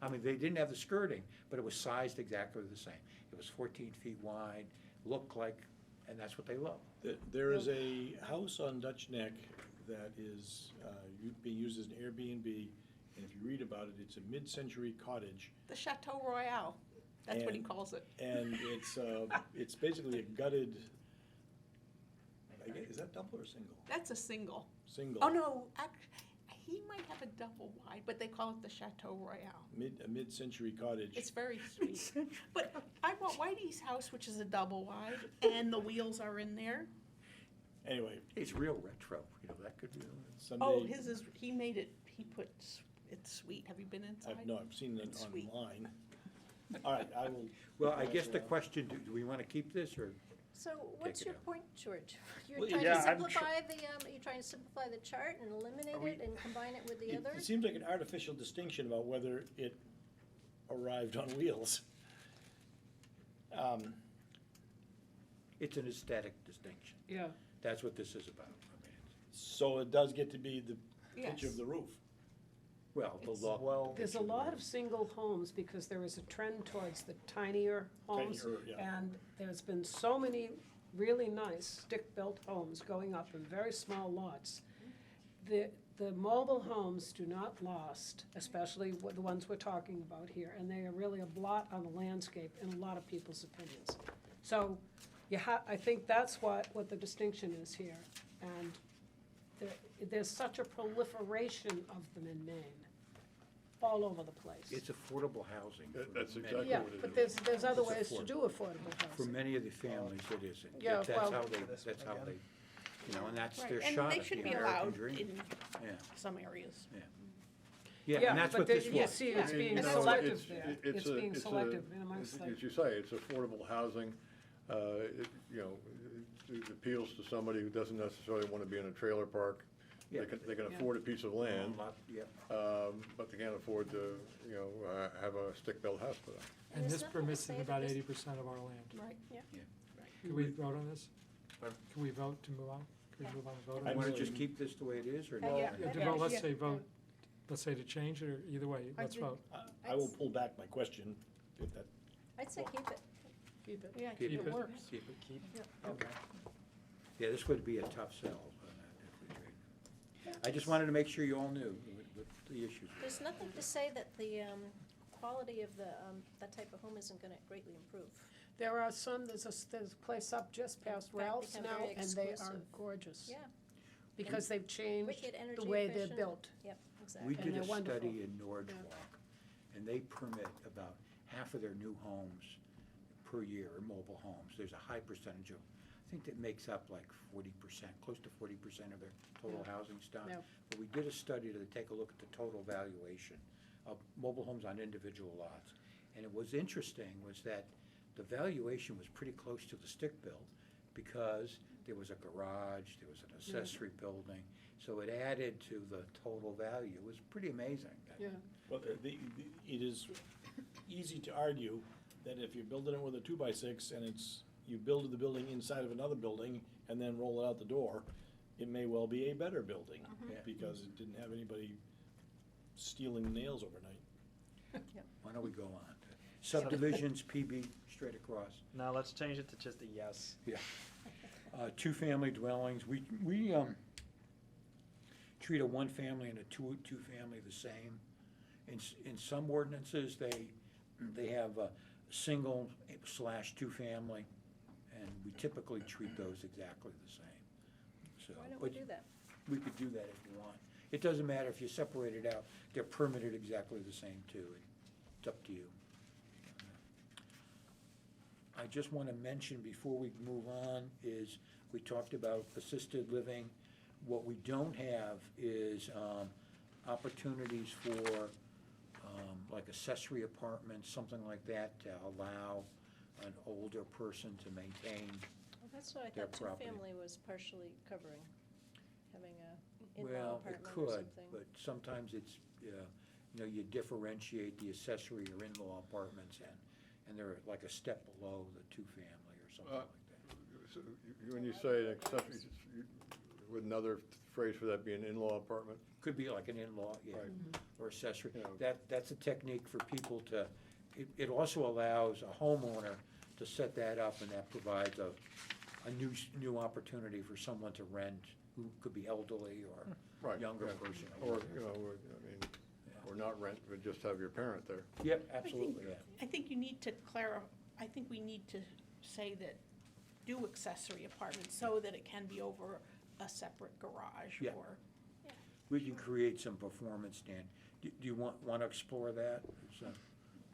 I mean, they didn't have the skirting, but it was sized exactly the same. It was 14 feet wide, looked like, and that's what they loved. There is a house on Dutch Neck that is being used as an Airbnb, and if you read about it, it's a mid-century cottage. The Chateau Royale, that's what he And- calls it. And it's basically a gutted, is that double or single? That's a single. Single. Oh, no, he might have a double wide, but they call it the Chateau Royale. A mid-century cottage. It's very sweet. But I want Whitey's house, which is a double wide, and the wheels are in there. Anyway, It's real retro, you know, that could be. someday. Oh, his is, he made it, he put, it's sweet. Have you been inside? No, I've seen it It's sweet. online. All right, I will. Well, I guess the question, do we want to keep this, or? So what's it your out. point, George? You're Well, trying yeah, to I'm simplify are you trying to simplify the chart and eliminate we- it and combine it with the other? It seems like an artificial distinction about whether it arrived on wheels. It's an aesthetic distinction. Yeah, That's what this is about. I mean, it's- So it does get to be the pitch Yes. of the roof. Well, the look. Well, there's a lot of single homes because there is a trend towards the tinier homes. Tinier, yeah. And there's been so many really nice stick-built homes going up in very small lots. The mobile homes do not last, especially the ones we're talking about here, and they are really a blot on the landscape in a lot of people's opinions. So I think that's what the distinction is here. And there's such a proliferation of them in Maine, all over the place. It's affordable housing. for That's many- exactly Yeah, what it but is. there's other It's ways to affordable. do affordable For housing. many of the families, it isn't. Yeah, That's well- how they, This that's one how again. they, you know, and that's Right, their and shot they at should the be American allowed dream. in Yeah, some areas. yeah, and that's but what this you was. see, it's Yeah. being And selective there. It's being a- selective amongst As the, you say, it's affordable housing. You know, it appeals to somebody who doesn't necessarily want to be in a trailer park. Yeah. They can Yeah. afford a piece of land, Yeah. but they can't afford to, you know, have a stick-built house for them. Oh, And And there's this nothing to permits say in that about this- 80% of our land. Right. Can we vote on this? Pardon? Can we vote to move on? Can we move on and vote You on want it? to just keep this the way it is, or Yeah, no? yeah. Yeah, to Yeah, vote, let's yeah. say vote, let's say to change it, or either way, let's think- vote. I will pull back my question if that, I'd say keep it. keep it. Yeah, Keep keep it it. works. Keep it. Yeah. Okay. Yeah, this would be a tough sell on that if we trade. I just wanted to make sure you all knew what the issues were. There's nothing to say that the quality of that type of home isn't gonna greatly improve. There are some, there's a place up just past In fact, Ralph's become now, very and they are exclusive. gorgeous. Yeah, Because they've changed wicked energy the way efficient. they're built. Yep, We exactly. And did a they're wonderful. study in Norwalk, and they permit about half of their new homes per year are mobile homes. There's a high percentage of, I think that makes up like 40%, close to 40% of their total housing stock. Yeah. But we did a study to take a look at the total valuation of mobile homes on individual lots. And it was interesting was that the valuation was pretty close to the stick build because there was a garage, there was an accessory building, so it added to the total value. It was pretty amazing. Yeah, Well, it is easy to argue that if you're building it with a 2x6 and you build the building inside of another building and then roll it out the door, it may well be a better building Yeah. because it didn't have anybody stealing nails overnight. Why don't we go on? Subdivisions, PB, straight across. Now let's change it to just a yes. Yeah. Two-family dwellings, we treat a one-family and a two-family the same. In some ordinances, they have a single/two-family, and we typically treat those exactly the same. So, Why don't we but do that? we could do that if you want. It doesn't matter if you separate it out, they're permitted exactly the same too. It's up to you. I just want to mention before we move on is, we talked about assisted living. What we don't have is opportunities for like accessory apartments, something like that, to allow an older person to maintain. Well, that's what I Their thought property. two-family was partially covering, having a in-law Well, it apartment or could, something. but sometimes it's, you know, you differentiate the accessory or in-law apartments and they're like a step below the two-family or something like that. So when you say an accessory, would another phrase for that be an in-law apartment? Could be like an in-law, yeah, Right. or accessory. Yeah. That's a technique for people to, it also allows a homeowner to set that up, and that provides a new opportunity for someone to rent who could be elderly or Right, younger yeah. person. Or, you know, or not rent, but just have your parent there. Yep, absolutely, yeah. I think you need to I think we need to say that do accessory apartments so that it can be over a separate garage Yeah. or. We can create some performance stand. Do you want to explore that? So,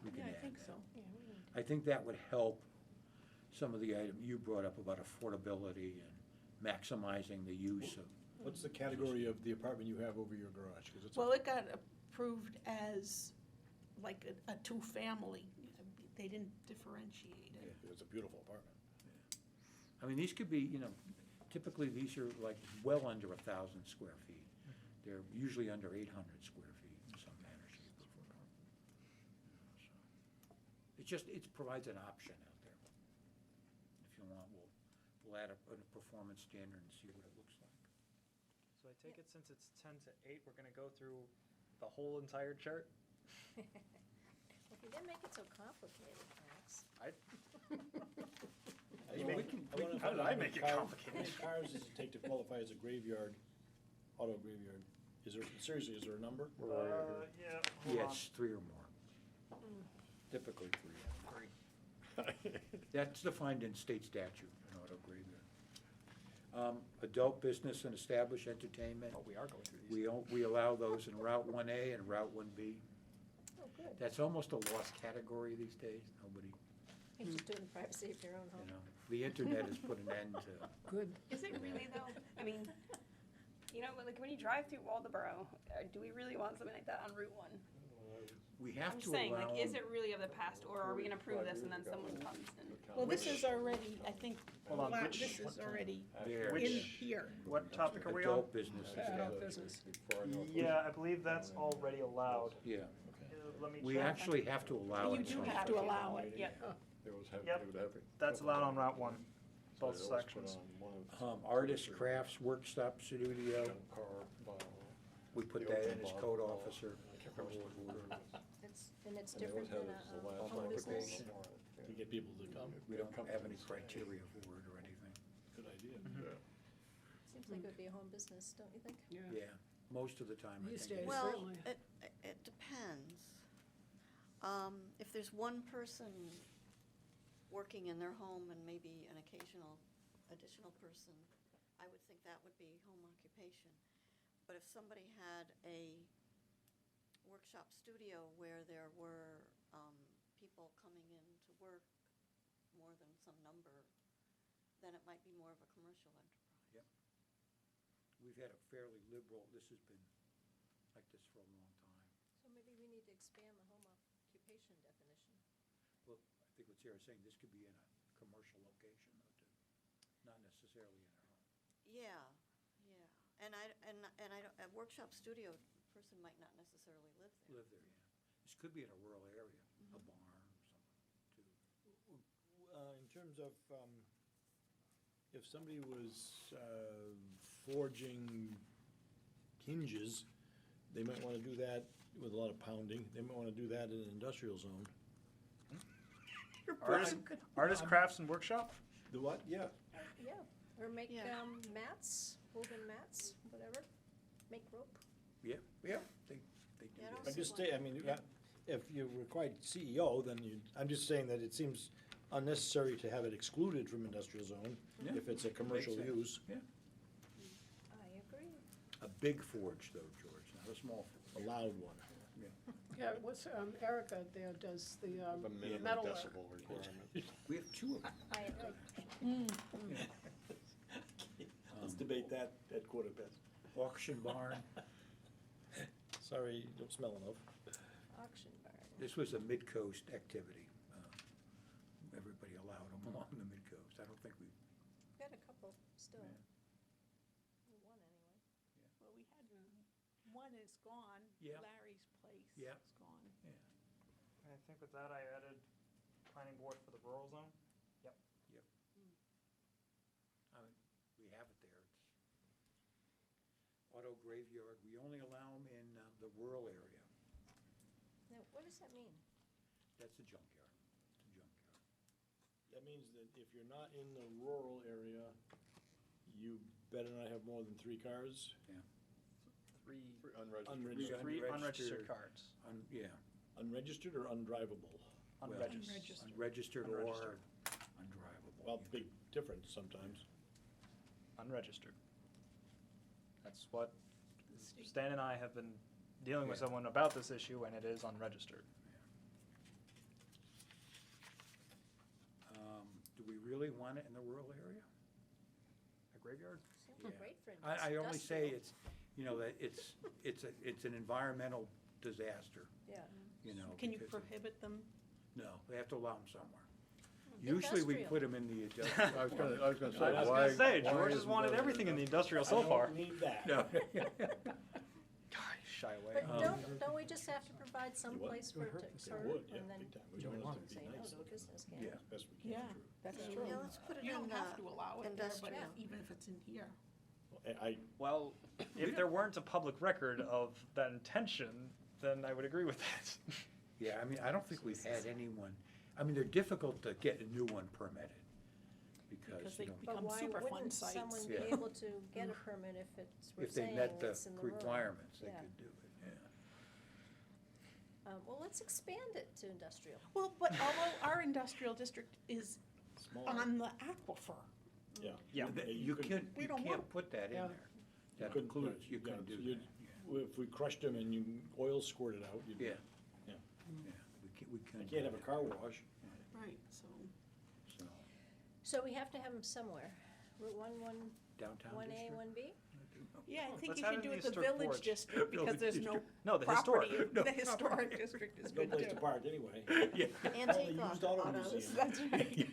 we can Yeah, I add think that. so. I think that would help some of the item you brought up about affordability and maximizing the use of. What's the category of the apartment you have over your garage? 'Cause it's a- Well, it got approved as like a two-family. They didn't differentiate it. It's a beautiful apartment. I mean, these could be, you know, typically these are like well under 1,000 square feet. They're usually under 800 square feet in some manner, shape, or form. So, it provides an option out there. If you want, we'll add a performance standard and see what it looks like. So I take it since it's 10 to 8, we're gonna go through the whole entire chart? Well, if you didn't make it so complicated, Max. How did I make it complicated? How many cars does it take to qualify as a graveyard, auto graveyard? Seriously, is there a number? Yeah, hold on. Yes, 3 or more. Typically 3. That's defined in state statute, an auto graveyard. Adult business and established entertainment. Oh, we are going through these. We allow those in Route 1A and Route 1B. Oh, good. That's almost a lost category these days. Nobody, You're just doing the privacy of your own you home. know, the internet has put an end to. good. Is it really though? I mean, you know, like when you drive through Waldeboro, do we really want something like that on Route 1? We have I'm to just saying, allow. like, is it really of the past, or are we gonna approve this and then someone comes and? Well, this is already, I think, Hold on, which- this is already There. Which- in here. What topic are we on? Adult business. Adult business. Yeah, I believe that's already allowed. Yeah, Let me we check. actually have to allow You it. do have to allow it. Yeah. Yep. That's allowed on Route 1, both sections. Artist crafts workshop studio, we put that in as code officer. It's different than a home business. To get people to come? We don't have any criteria for it or anything. Good idea. Seems like it would be a home business, don't you think? Yeah, most of the time, I These think. it days. is. Well, Certainly. it depends. If there's one person working in their home and maybe an occasional additional person, I would think that would be home occupation. But if somebody had a workshop studio where there were people coming in to work, more than some number, then it might be more of a commercial enterprise. Yep. We've had a fairly liberal, this has been like this for a long time. So maybe we need to expand the home occupation definition. Well, I think what Sarah's saying, this could be in a commercial location though, too, not necessarily in a home. Yeah, yeah. And a workshop studio person might not necessarily live there. Live there, yeah. This could be in a rural area, a barn or something, too. In terms of, if somebody was forging hinges, they might want to do that with a lot of pounding. They might want to do that in an industrial zone. Artist crafts and workshop? The what? Yeah. Yeah, or make Yeah. mats, woven mats, whatever, make rope. Yeah, yeah, they do Yeah, I don't that. I just say, I mean, if you're required CEO, then you, I'm just saying that it seems unnecessary to have it excluded from industrial zone Yeah. if it's a commercial sense. use. Yeah, I agree. a big forge though, George, not a small forge. A loud one. Yeah, what's, Erica there does the The minimum metalwork. decibel requirement. We have two of them. Let's debate that at quarter past. Auction barn. Sorry, you don't smell enough. Auction barn. This was a mid-coast activity. Everybody allowed them along the mid-coast. I don't think we, Got a couple still. Yeah. One anyway. Well, we had, one is gone. Yeah. Larry's place Yeah. is gone. I think with that, I added planning board for the rural zone. we have it there. It's auto graveyard. We only allow them in the rural area. Now, what does that mean? That's a junkyard. It's a junkyard. That means that if you're not in the rural area, you better not have more than 3 cars. Three Unregistered. unregistered cards. Yeah. Unregistered or undrivable? Well, Unregistered. Unregistered or Unregistered. undrivable. Well, big difference sometimes. Unregistered. That's what Stan and I have been dealing with Yeah. someone about this issue, and it is unregistered. Do we really want it in the rural area? A graveyard? Sounds Yeah. great for I only say industrial. it's, you know, that it's an environmental disaster, Yeah. you know. Can you because of- prohibit them? No, they have to allow them somewhere. Usually we Industrial. put them in the industrial. I was gonna I was say, gonna why? say, why George has isn't wanted that everything in the enough? industrial so far. I don't need that. No. God, shy away. But don't we just have to provide some You would? place for it to It occur, would, yeah, and then big time. We you don't don't want want it to to say be no nice. to a business, can Yeah. you? Best we can. True. That's Yeah. true. Yeah, let's put it You in, don't have to allow it there, but industrial. even if it's in here. I, Well, if there weren't a public record of that intention, then I would agree with that. Yeah, I mean, I don't think we've had anyone, I mean, they're difficult to get a new one permitted, Because because, they you know, become But why Superfund wouldn't sites. someone be Yeah. able to get a permit if it's, we're if they saying met the it's in the rural? requirements, they Yeah. could do it, yeah. Well, let's expand it to industrial. Well, but although our industrial district is smaller. on the aquifer, Yeah. Yeah. You can't, We you don't can't want- put that in Yeah. there. That couldn't- includes, yeah, you couldn't yeah, do you'd- that, If we crushed them and you oil squirted out, you'd. yeah. Yeah. Yeah, we You couldn't. can't do have a that. car wash. right, so. So, So we have to have them somewhere. Route 1, downtown 1A, district? 1B? Yeah, I think Let's you have should it do in it the the historic village forge. district, because Village there's no district. No, the property. historic. No. The historic district is No good place to too. park anyway. Yeah. Antique used auto autos. museum. That's right.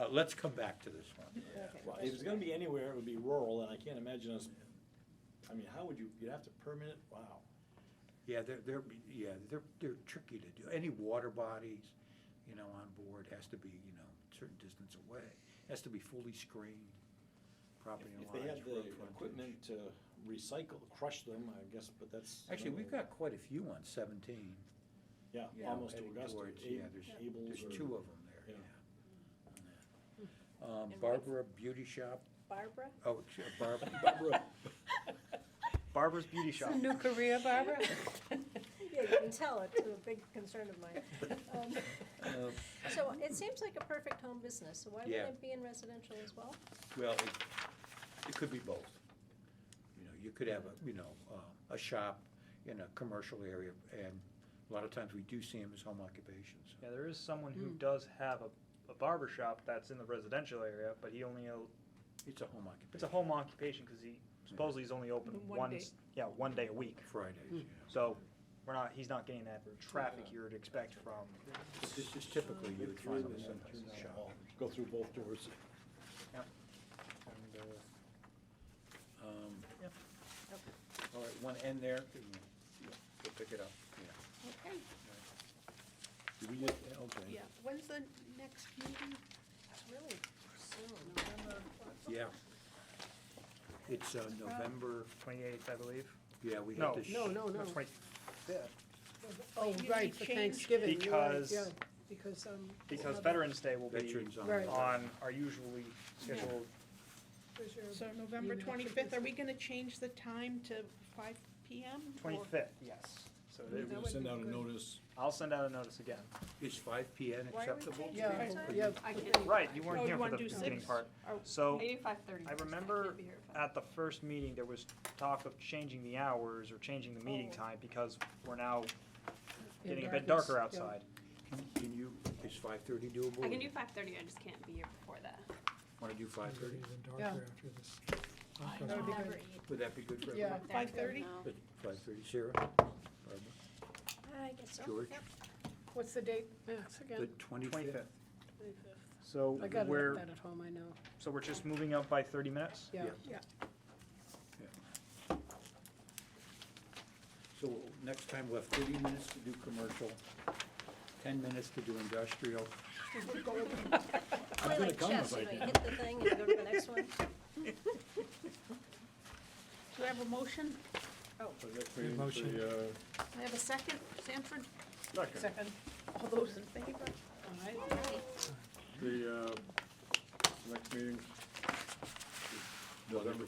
Let's come back to this one. Okay. Well, if it's gonna be anywhere, it would be rural, and I can't imagine us, I mean, how would you, you'd have to permit it? Wow. Yeah, they're tricky to do. Any water bodies, you know, on board has to be, you know, a certain distance away. Has to be fully screened, property If they lines, had the road frontage. equipment to recycle, crush them, I guess, but that's. Actually, we've got quite a few on 17. Yeah, you know, almost to heading Augusta. towards- Yeah, there's Abel's or- 2 of them there, Yeah. yeah. on that. And Barbara Beauty Shop, Barbara? oh, Barbara, Barbara, Barbara's Beauty Shop. New career, Barbara? Yeah, Yeah, you can tell it's a big concern of mine. So it seems like a perfect home business, so why Yeah. wouldn't it be in residential as well? Well, it could be both. You know, you could have a shop in a commercial area, and a lot of times we do see them as home occupations. Yeah, there is someone who does have a barber shop that's in the residential area, but he only, It's a home occupation. it's a home occupation, because he, supposedly he's only open One day. one day a week. Fridays, yeah. So, he's not getting that traffic you would expect from, But this is typically, you would find this in a shop. Go through both doors. and, All right, one end there, we'll pick it up, yeah. Okay, Do we just, okay. yeah. When's the next meeting? It's really soon, November, what? Yeah. It's November, 28th, I believe. yeah, we No. have to. No, no, no. 25th, Oh, Usually right, for change- Thanksgiving, you're right, Because- yeah, because, because another- Veterans Day will be Veterans on. Right. on our usually scheduled, where's your- So November Email. 25th, are we gonna change the time to 5 PM? or- 25th, yes. So We're it- gonna send out a notice. I'll send out a notice again. Is 5 PM Why are we acceptable? changing Yeah, the time? yeah. I can't. Right, you Oh, weren't you here for wanna the do beginning 6? part. Oh, So, Maybe 5:30. I remember can't be here at at the first meeting, there was talk of changing the hours or changing the meeting Oh. time, because we're now In getting a bit darkness, darker yeah. outside. Can you, is 5:30 doable? I can do 5:30, I just can't be here before that. Want to do It's 5:30? even darker Yeah. after this. That would be Never good. eat. Would that be good for Yeah. everyone? 5:30? No. 5:30, Sarah? Barbara? I guess so. George? Yep. What's the date, Max, The again? 25th? 25th. 25th. So I got we're, that at home, I know, so we're just moving up by 30 minutes? yeah. Yeah. Yeah. So next time we'll have 30 minutes to do commercial, 10 minutes to do industrial. Play gonna like come chess, if I you know, you can. hit the thing and you go to the next one. Do I have a motion? The next meeting's Motion. the, Do I have a second, Sanford? second, Second, All those in favor? all right. the, next meeting's November